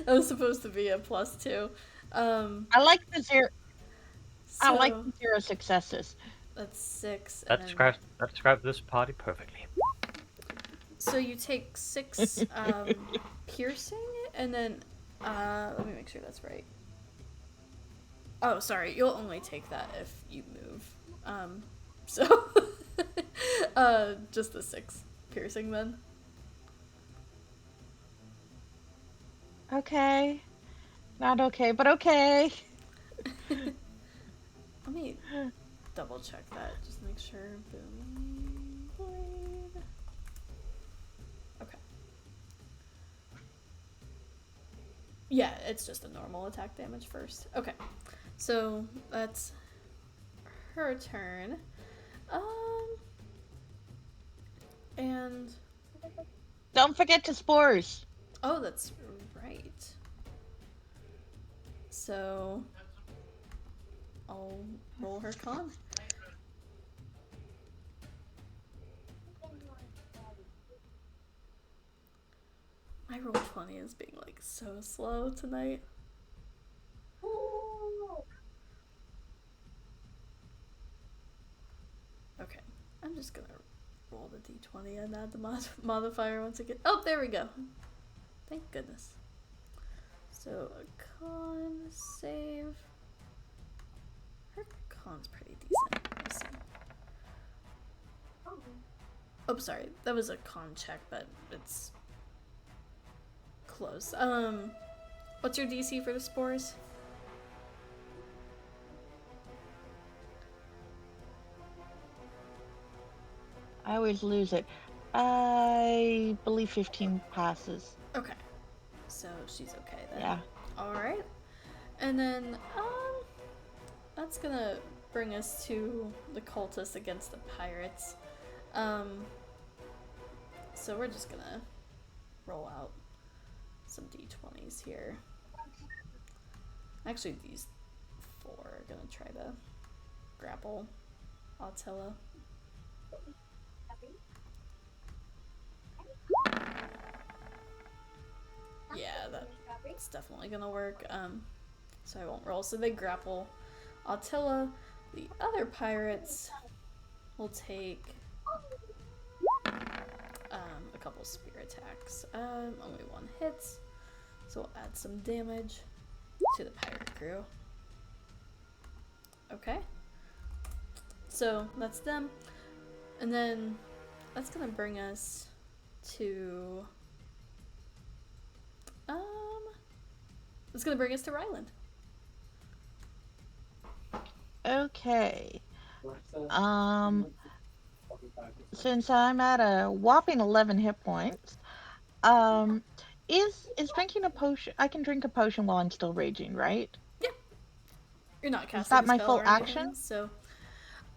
That was supposed to be a +2. I like the zero. I like the 0 successes. That's 6. That describes this party perfectly. So you take 6 piercing, and then let me make sure that's right. Oh, sorry, you'll only take that if you move. So just the 6 piercing then. Okay. Not okay, but okay. Let me double check that. Just make sure. Booming blade. Okay. Yeah, it's just a normal attack damage first. Okay. So that's her turn. And Don't forget to spores. oh, that's right. So I'll roll her con. My roll 20 is being like so slow tonight. Okay, I'm just gonna roll the d20 and add the modifier once again. Oh, there we go. Thank goodness. So a con save. Her con's pretty decent. Let's see. Oh, sorry. That was a con check, but it's close. What's your DC for the spores? I always lose it. I believe 15 passes. Okay. So she's okay then. Yeah. Alright. And then, that's gonna bring us to the cultists against the pirates. So we're just gonna roll out some d20s here. Actually, these 4 are gonna try to grapple Attila. Yeah, that's definitely gonna work. So I won't roll. So they grapple Attila. The other pirates will take a couple spear attacks. Only 1 hits, so we'll add some damage to the pirate crew. Okay. So that's them, and then that's gonna bring us to it's gonna bring us to Ryland. Okay. Since I'm at a whopping 11 hit points, is drinking a potion? I can drink a potion while I'm still raging, right? Yeah. You're not Is casting that a my spell full or action? anything, so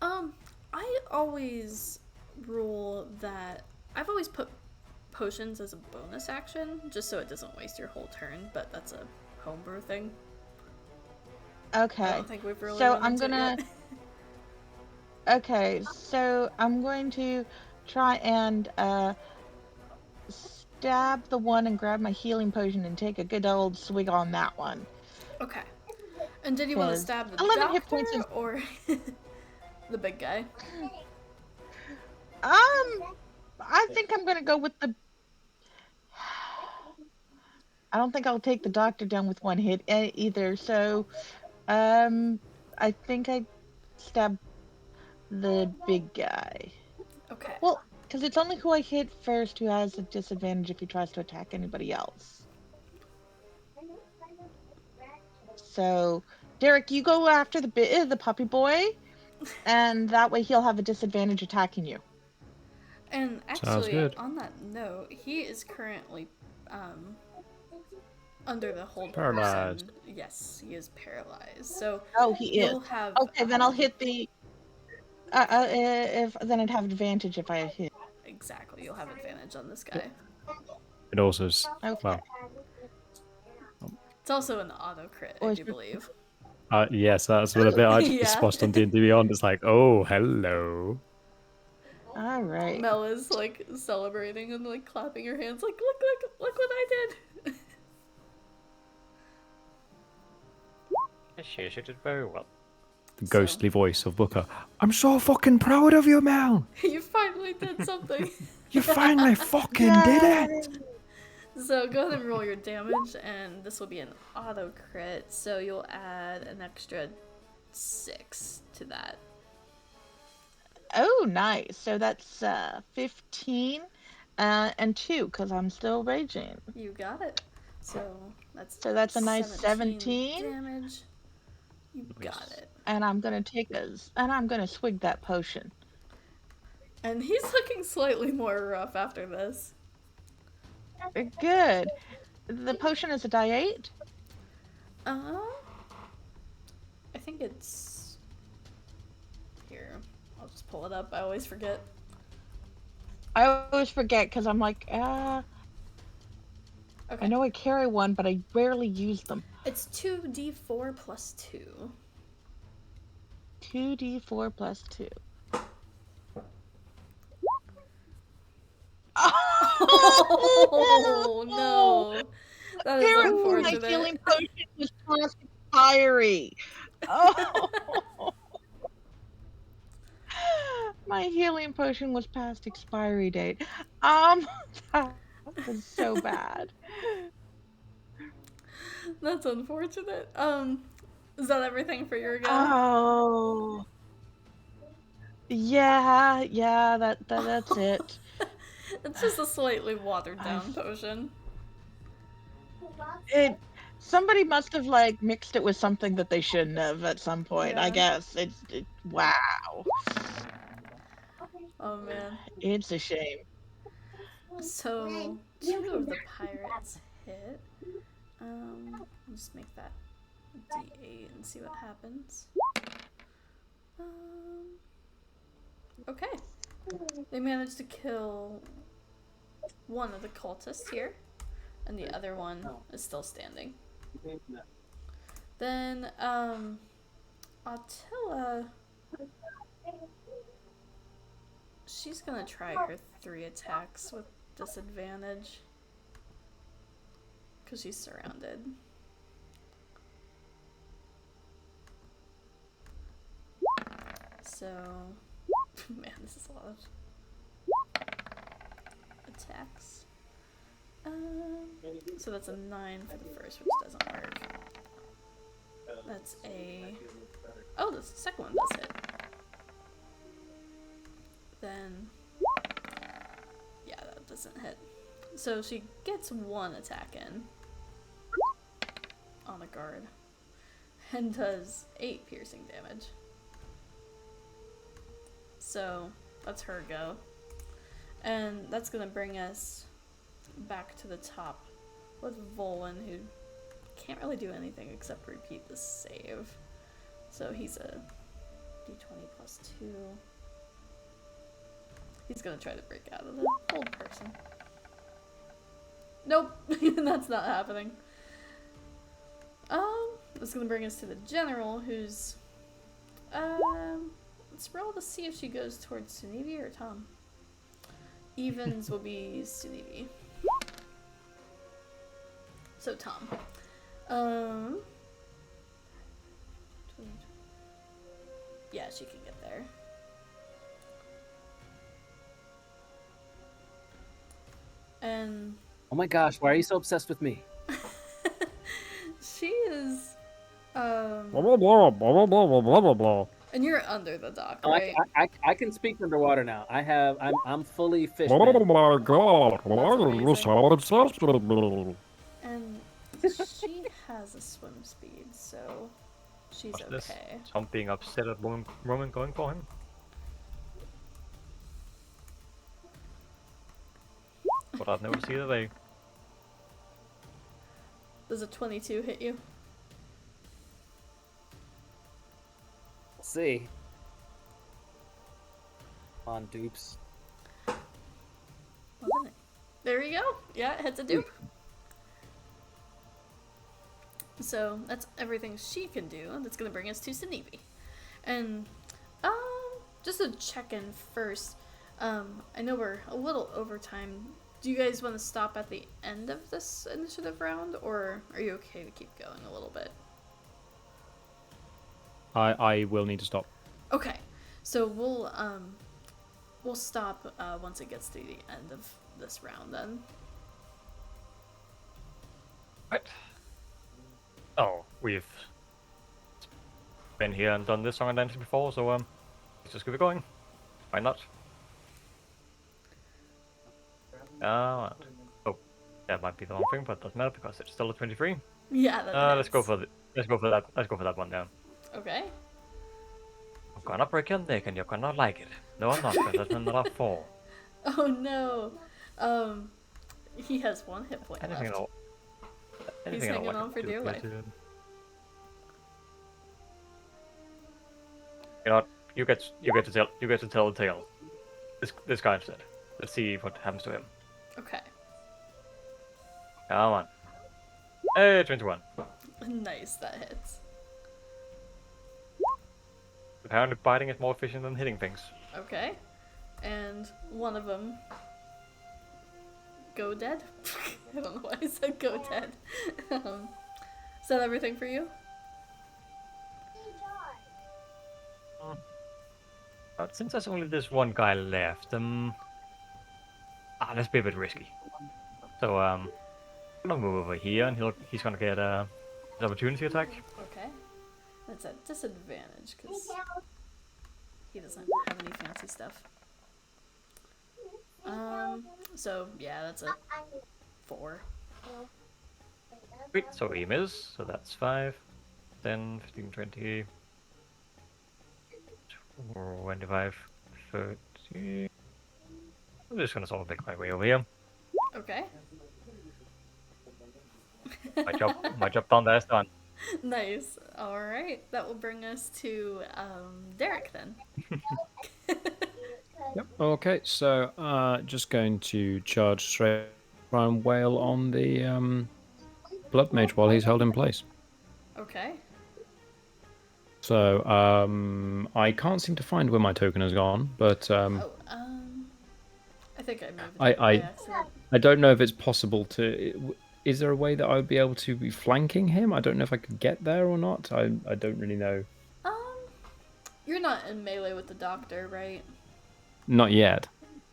I always rule that I've always put potions as a bonus action, just so it doesn't waste your whole turn, but that's a homebrew thing. I Okay. don't think we've really So run I'm into gonna. it yet. Okay, so I'm going to try and stab the one and grab my healing potion and take a good old swig on that one. Okay. And did you want to Because stab the 11 hit doctor points is. or the big guy? I think I'm gonna go with the. I don't think I'll take the doctor down with 1 hit either. So, I think I stab the big guy. Okay. Well, because it's only who I hit first who has a disadvantage if he tries to attack anybody else. So, Derek, you go after the puppy boy, and that way he'll have a disadvantage attacking you. And Sounds actually, good. on that note, he is currently under the hold Paralyzed. person. Yes, he is paralyzed. So Oh, he is. you'll have Okay, then I'll hit the. If then I'd have advantage if I hit. exactly. You'll have advantage on this guy. It also, Okay. well, It's also an auto crit, I do believe. yes, that's what a bit I just Yeah. spotted on D&D Beyond. It's like, oh, hello. All right. Mel is like celebrating and like clapping her hands, like look what I did. She did very well. The ghostly voice of Booker. I'm so fucking proud of you, Mel. You finally did something. You finally fucking did it. So go ahead and roll your damage, and this will be an auto crit. So you'll add an extra 6 to that. Oh, nice. So that's 15 and 2 because I'm still raging. You got it. So that's a nice 17 damage. You got it. And I'm gonna swig that potion. And he's looking slightly more rough after this. Good. The potion is a die 8. I think it's here. I'll just pull it up. I always forget. I always forget because I'm like, Okay. I know I carry one, but I rarely use them. It's 2d4 plus 2. 2d4 plus 2. Oh no! That is unfortunate. My healing potion was past expiry. Oh. My healing potion was past expiry date. That was so bad. That's unfortunate. Is that everything for your go? Oh. Yeah, that's it. It's just a slightly watered down potion. Somebody must have like mixed it with something that they shouldn't have at some point. Yeah. I guess wow. Oh man. It's a shame. So 2 of the pirates hit. I'll just make that D8 and see what happens. Okay. They managed to kill one of the cultists here, and the other one is still standing. Then, Attila, she's gonna try her 3 attacks with disadvantage, because she's surrounded. So, man, this is a lot of attacks. So that's a 9 for the first, which doesn't work. That's a... Oh, the second one does hit. Then... Yeah, that doesn't hit. So she gets 1 attack in on the guard and does 8 piercing damage. So that's her go. And that's gonna bring us back to the top with Volin, who can't really do anything except repeat the save. So he's a d20 plus 2. He's gonna try to break out of the hold person. Nope, that's not happening. That's gonna bring us to the general, who's let's roll to see if she goes towards Sunivi or Tom. Evens will be Sunivi. So Tom. Yeah, she can get there. And Oh my gosh, why are you so obsessed with me? she is Blah, blah, blah, blah, blah, blah, blah, blah. and you're under the dock, Oh, right? I can speak underwater now. I'm fully fish Oh man. my god. And she has a swim speed, so she's What's this? okay. Tom being upset at Roman going for him. But I've never seen either way. Does a 22 hit you? We'll see. Come on, dupes. There you go. Yeah, it hits a dupe. So that's everything she can do. That's gonna bring us to Sunivi. And just to check in first, I know we're a little over time. Do you guys want to stop at the end of this initiative round, or are you okay to keep going a little bit? I will need to stop. Okay, so we'll stop once it gets to the end of this round then. Right. Oh, we've been here and done this song and dance before, so let's just keep it going. Why not? Oh, that might be the wrong thing, but it doesn't matter because it's still a 23. Yeah, that Let's go hits. for that. Let's go for that one down. Okay. I'm gonna break your neck and you're gonna like it. No, I'm not, because that's another 4. Oh no. He has 1 hit point Anything at left. all. He's hanging on for dear life. You know what? You get to tell the tale. This guy said. Let's see what happens to him. Okay. Come on. Hey, 21. Nice, that hits. Apparently biting is more efficient than hitting things. Okay. And one of them go dead. I don't know why I said go dead. Is that everything for you? But since there's only this one guy left, let's be a bit risky. So I'm gonna move over here, and he's gonna get an opportunity attack. Okay. That's at disadvantage because he doesn't have any fancy stuff. So yeah, that's a 4. Wait, so he misses, so that's 5, 10, 15, 20, 25, 30. I'm just gonna sort of make my way over here. Okay. My job down there is done. Nice. All right. That will bring us to Derek then. Yep. Okay, so just going to charge straight, try and wail on the blood mage while he's held in place. Okay. So I can't seem to find where my token has gone, but Oh, I think I moved I, it by I accident. I don't know if it's possible to. Is there a way that I would be able to be flanking him? I don't know if I could get there or not. I don't really know. Um, you're not in melee with the doctor, right? Not yet.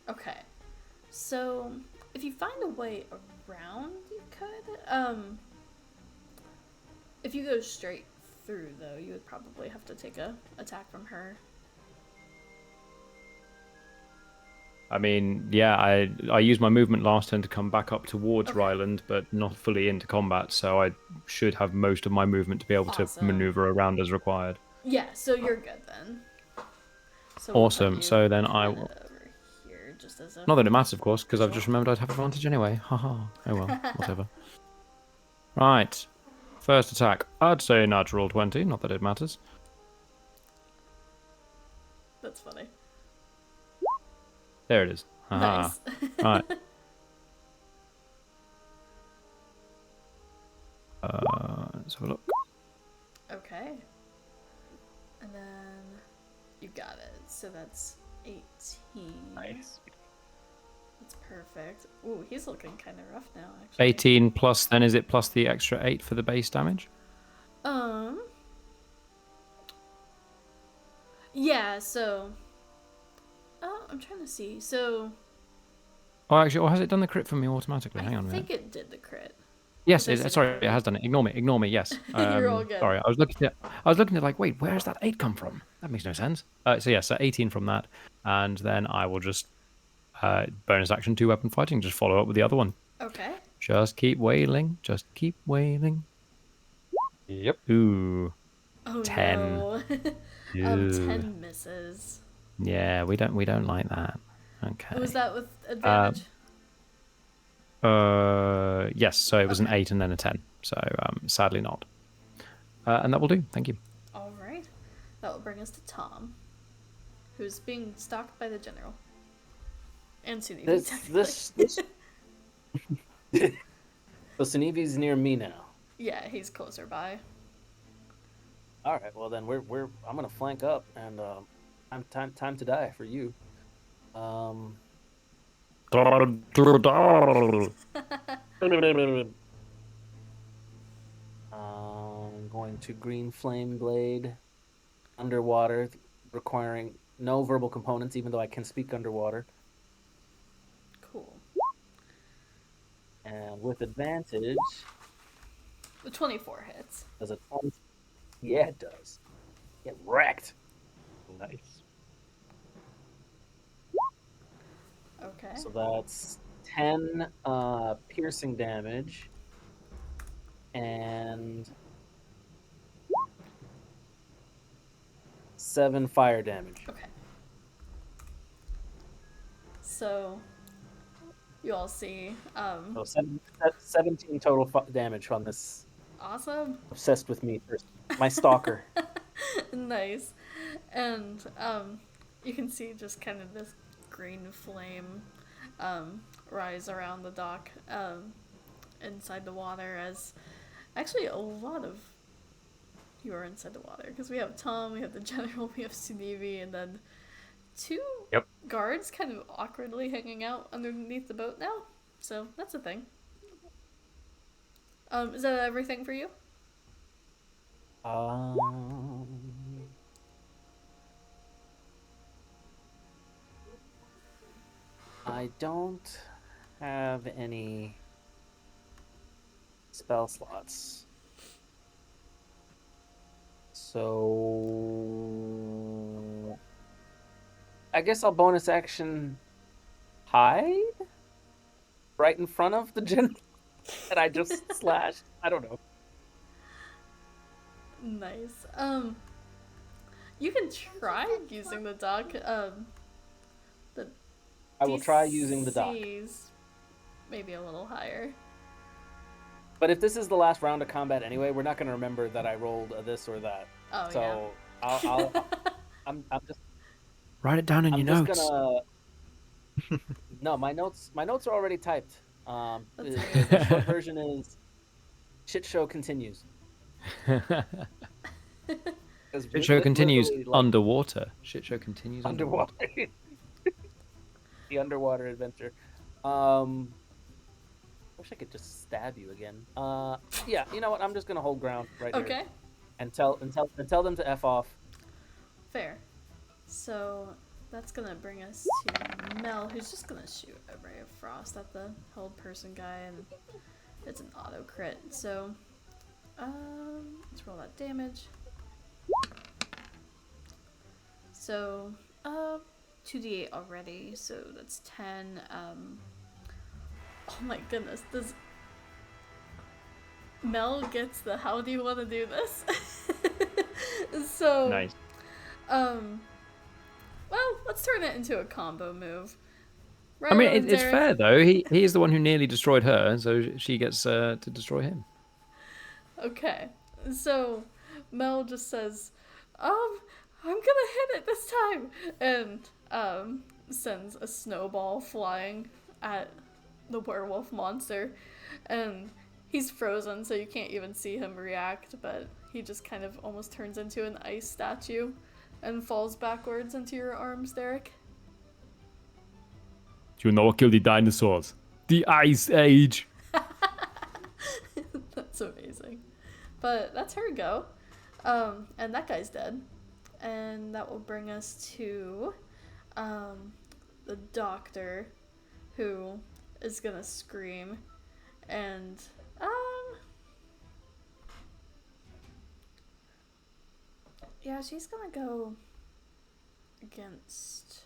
Okay. So, if you find a way around, you could. If you go straight through, though, you would probably have to take a attack from her. I mean, yeah, I used my movement last turn to come back up towards Okay. Ryland, but not fully into combat, so I should have most of my movement to be able to Awesome. maneuver around as required. Yeah, so you're good then. So Awesome. We'll put you So then I kinda will. over here, just as a. Not that it matters, of course, because I've visual. just remembered I'd have advantage anyway. Haha. Oh well, whatever. Right. First attack. I'd say natural 20. Not that it matters. That's funny. There it is. Haha. Nice. Right. Let's have a look. Okay. And then you got it. So that's 18. Nice. That's perfect. Ooh, he's looking kind of rough now, actually. 18 plus, then is it plus the extra 8 for the base damage? Yeah, so. Oh, I'm trying to see. So. Oh, actually, or has it done the crit for me automatically? Hang on a I minute. think it did the crit. Yes, There's a sorry, crit. it has done it. Ignore me. Yes. You're all good. Sorry, I was looking at like, wait, where's that 8 come from? That makes no sense. So yeah, so 18 from that, and then I will just bonus action 2 weapon fighting. Just follow up with the other one. Okay. Just keep wailing. Just keep wailing. Yep. Ooh, Oh 10. no. Ew. 10 misses. Yeah, we don't like that. Okay. Was that with advantage? Yes. So it was an Okay. 8 and then a 10. So sadly not. And that will do. Thank you. All right. That will bring us to Tom, who's being stalked by the general. And Suniti, This. So Sunivi's near me now. Yeah, he's closer by. All right. Well, then I'm gonna flank up, and time to die for you. I'm going to green flame blade underwater, requiring no verbal components, even though I can speak underwater, Cool. and with advantage. The 24 hits. Does it? Yeah, it does. Get wrecked. Nice. Okay. So that's 10 piercing damage and 7 fire damage. Okay. So, you all see. So 17 total damage from this Awesome. obsessed with me person. My stalker. Nice. And you can see just kind of this green flame rise around the dock inside the water, as actually a lot of you are inside the water, because we have Tom, we have the general, we have Sunivi, and then 2 guards kind of awkwardly hanging out underneath the boat now. So that's a thing. Is that everything for you? I don't have any spell slots. So I guess I'll bonus action hide right in front of the general that I just slashed. I don't know. Nice. You can try using the dock. I will try using the dock. DC's maybe a little higher. But if this is the last round of combat anyway, we're not going to remember that I rolled a this or that. Oh So yeah. I'm just Write it down in your I'm just notes. gonna. No, my notes are already typed. That's The short amazing. version is shit show continues. Shit show continues Literally like underwater. Shit show continues underwater. underwater. The underwater adventure. Um, wish I could just stab you again. Yeah, you know what? I'm just gonna hold ground right here Okay. and tell them to f off. Fair. So that's gonna bring us to Mel, who's just gonna shoot a ray of frost at the held person guy, and it's an auto crit. So, let's roll that damage. So, 2d8 already. So that's 10. Oh my goodness, this Mel gets the how do you want to do this? So, Nice. well, let's turn it into a combo move. I mean, on, it's Derek? fair though. He is the one who nearly destroyed her, so she gets to destroy him. Okay, so Mel just says, I'm gonna hit it this time, and sends a snowball flying at the werewolf monster, and he's frozen, so you can't even see him react, but he just kind of almost turns into an ice statue and falls backwards into your arms, Derek. Do you know what killed the dinosaurs? The Ice Age. That's amazing. But that's her go. And that guy's dead. And that will bring us to the doctor, who is gonna scream. And yeah, she's gonna go against.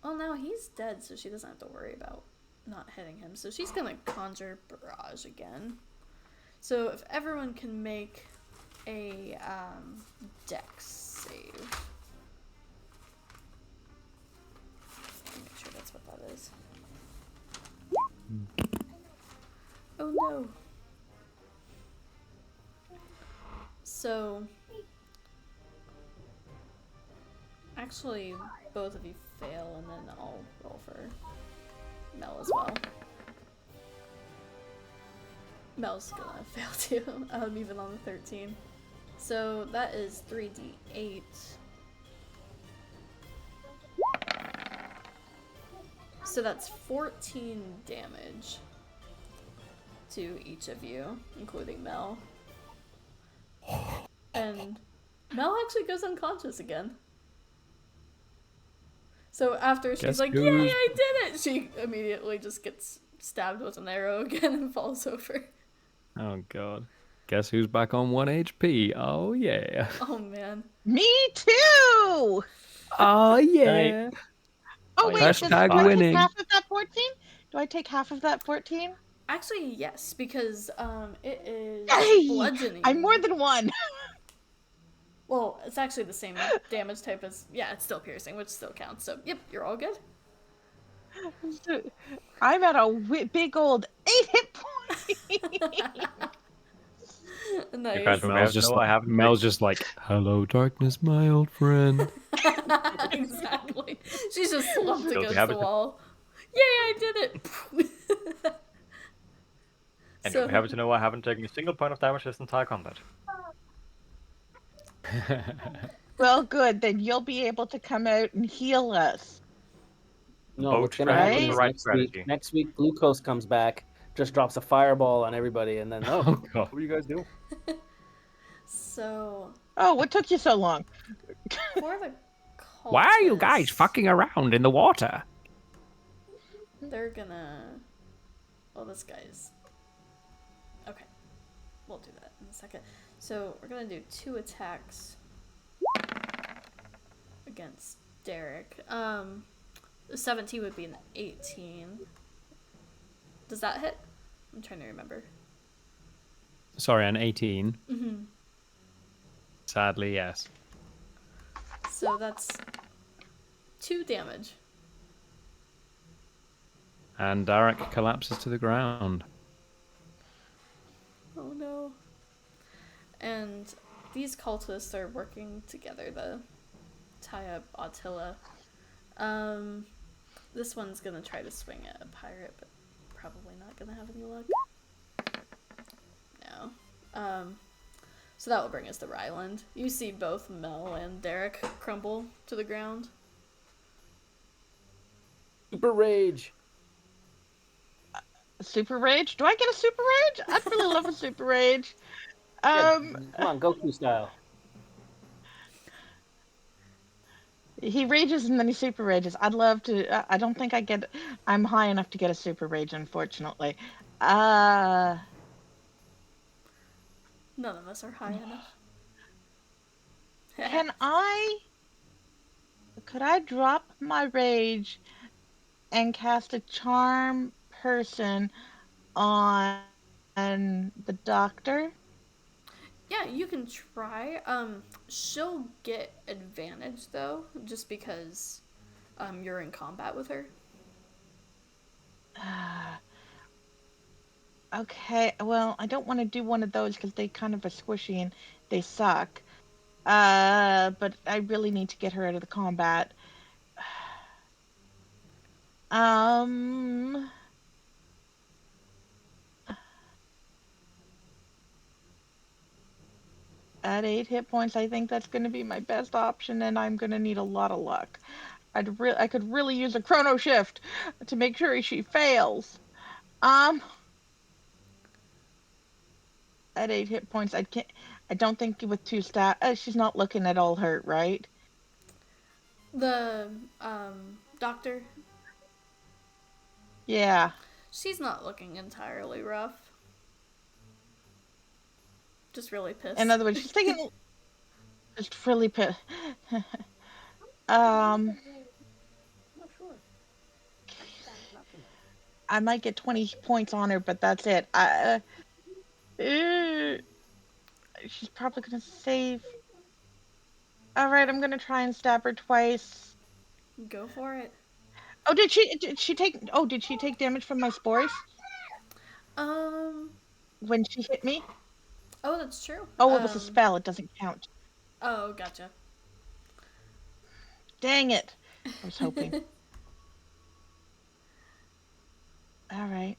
Oh no, he's dead, so she doesn't have to worry about not hitting him. So she's gonna conjure barrage again. So if everyone can make a dex save. Let me make sure that's what that is. Oh no. So actually both of you fail, and then I'll roll for Mel as well. Mel's gonna fail too, even on the 13. So that is 3d8. So that's 14 damage to each of you, including Mel. And Mel actually goes unconscious again. So after she's Guess like, who's- yay, I did it! She immediately just gets stabbed with an arrow again and falls over. Oh god. Guess who's back on 1 HP? Oh yeah. Oh man. Me too. Oh yeah. Oh wait, Hashtag do I take winning. half of that 14? Do I take half of that 14? Actually, yes, because it is Yay! bludgeoning. I'm more than one. Well, it's actually the same damage type as, yeah, it's still piercing, which still counts. So, yep, you're all good. I'm at a big old 8 hit points. You guys Nice. will Mel's have to know I haven't Mel's just like, hello darkness, my old friend. Exactly. She's just slumped Guilty against the habit. wall. Yay, I did it! And So- you'll be happy to know I haven't taken a single point of damage this entire combat. Well, good. Then you'll be able to come out and heal us. No, Both what's gonna happen strategies is are the right next strategy. week glucose comes back, just drops a fireball on everybody, and then Oh god. what do you guys do? So, Oh, what took you so long? for the Why are you guys cultists, fucking around in the water? They're gonna... Well, this guy's... Okay. We'll do that in a second. So, we're gonna do 2 attacks against Derek. The 17 would be an 18. Does that hit? I'm trying to remember. Sorry, an 18. Mm-hmm. Sadly, yes. So that's 2 damage. And Derek collapses to the ground. Oh no. And these cultists are working together to tie up Attila. This one's gonna try to swing at a pirate, but probably not gonna have any luck. No. So that will bring us to Ryland. You see both Mel and Derek crumble to the ground. Super rage. Super rage? Do I get a super rage? I'd really love a super rage. Yeah, come on, Goku style. He rages and then he super rages. I'd love to. I don't think I get. I'm high enough to get a super rage, unfortunately. None of us are high enough. Can I? Could I drop my rage and cast a charm person on the doctor? Yeah, you can try. She'll get advantage though, just because you're in combat with her. Okay, well, I don't want to do one of those because they kind of are squishy and they suck. But I really need to get her out of the combat. Um, at 8 hit points, I think that's going to be my best option, and I'm going to need a lot of luck. I could really use a chrono shift to make sure she fails. At 8 hit points, I don't think with two stat. She's not looking at all hurt, right? The doctor, Yeah. she's not looking entirely rough. Just really In pissed. other words, she's taking just really pissed. I'm um, not sure. I might get 20 points on her, but that's it. She's probably gonna save. All right, I'm gonna try and stab her twice. Go for it. Oh, did she take damage from my spores Um. when she hit me? Oh, that's true. Oh, it was a spell. It doesn't count. Oh, gotcha. Dang it. I was hoping. All right.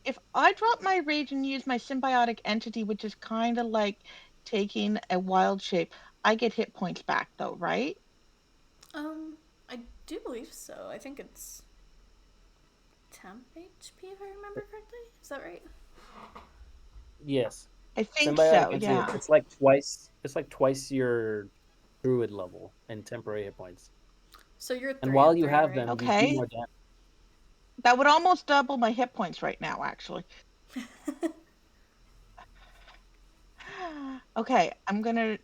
If I drop my rage and use my symbiotic entity, which is kind of like taking a wild shape, I get hit points back though, right? I do believe so. I think it's temp HP if I remember correctly. Is that right? Yes. I think Symbiotic so, entity. yeah. It's like twice. It's like twice your druid level and temporary hit points. So you're And 3 while and you 3, have right? them, you do Okay. more damage. That would almost double my hit points right now, actually. Okay, I'm gonna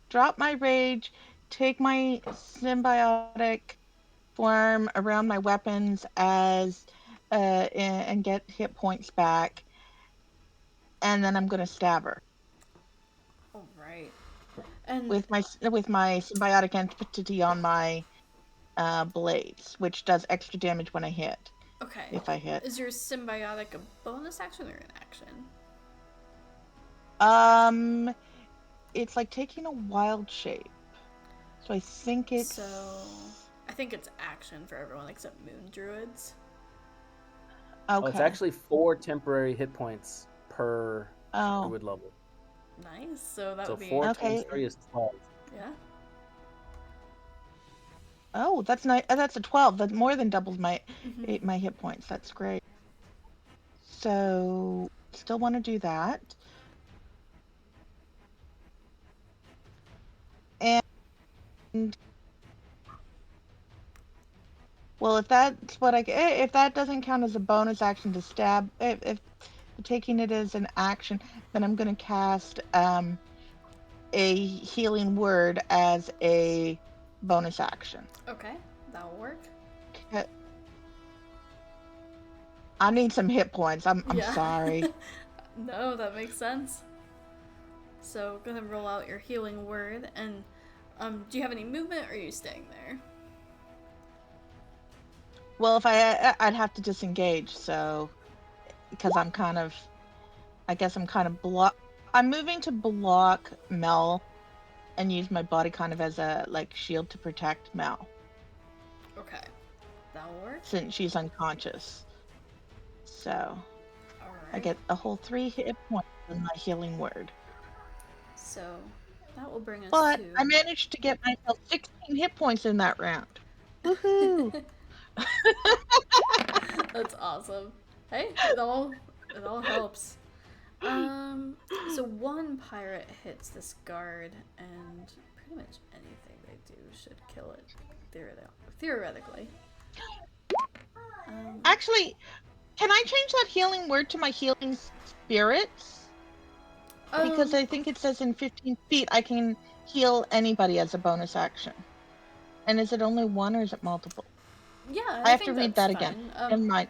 drop my rage, take my symbiotic form around my weapons and get hit points back, and then I'm gonna stab her All right. And with my symbiotic entity on my blades, which does extra damage when I hit. okay, If I hit. is your symbiotic a bonus action or an action? Um, it's like taking a wild shape. So I think it's. So I think it's action for everyone except moon druids. Oh, it's Okay. actually 4 temporary hit points per Oh, druid level. Nice. So that So would be 4 okay. times 3 is 12. yeah. Oh, that's nice. That's a 12. That more than doubles my Mm-hmm. my hit points. That's great. So still want to do that. And well, if that's what if that doesn't count as a bonus action to stab, if taking it as an action, then I'm going to cast a healing word as a bonus action. Okay, that'll work. Okay. I need some hit points. I'm Yeah. sorry. No, that makes sense. So go ahead and roll out your healing word. And do you have any movement or are you staying there? Well, if I'd have to disengage, so because I'm kind of, I guess I'm kind of block. I'm moving to block Mel and use my body kind of as a like shield to protect Mel Okay. That'll work. since she's unconscious. So I Alright. get a whole 3 hit points in my healing word. So that will bring us But to. I managed to get myself 16 hit points in that round. Woohoo! That's awesome. Hey, it all helps. So one pirate hits this guard, and pretty much anything they do should kill it. Theoretically. Actually, can I change that healing word to my healing spirits? Because I think it says in 15 feet I can heal anybody as a bonus action. And is it only one or is it multiple? Yeah, I have to think read that's that again. fine. Never mind.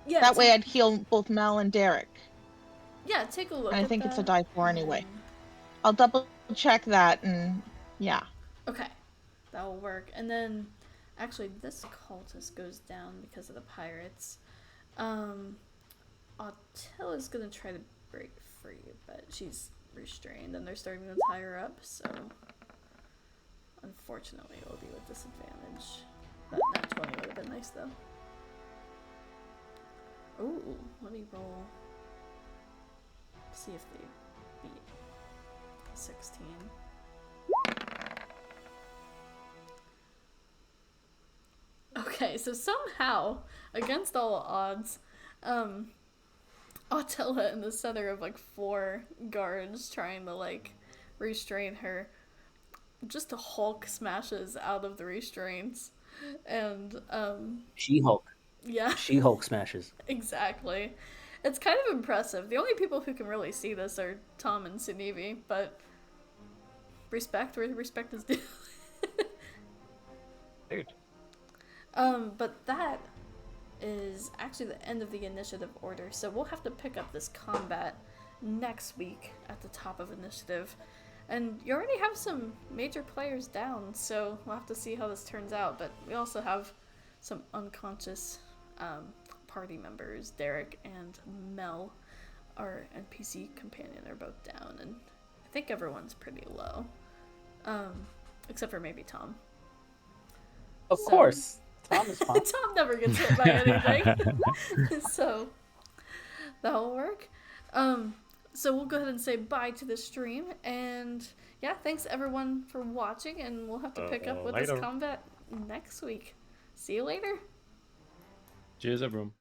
Yeah, that way I'd heal both Mel and Derek. Yeah, take a look And I at think that. it's a die 4 anyway. I'll double check that and yeah. Okay, that'll work. And then, actually, this cultist goes down because of the pirates. Attila's gonna try to break free, but she's restrained and they're starting to tie her up, so unfortunately it'll be with disadvantage. That nat 20 would have been nice though. Ooh, let me roll. See if they beat 16. Okay, so somehow, against all odds, Attila in the center of like 4 guards trying to like restrain her, just a Hulk smashes out of the restraints, and She-Hulk. yeah, She-Hulk smashes. exactly. It's kind of impressive. The only people who can really see this are Tom and Sunevi, but respect where respect is due. Dude. But that is actually the end of the initiative order, so we'll have to pick up this combat next week at the top of initiative. And you already have some major players down, so we'll have to see how this turns out. But we also have some unconscious party members. Derek and Mel, our NPC companion, are both down, and I think everyone's pretty low, except for maybe Tom. Of course. Tom is fine. Tom never gets hit by anything. So that'll work. So we'll go ahead and say bye to the stream, and yeah, thanks everyone for watching, and we'll have to pick up with this combat next week. See you later. Cheers, everyone.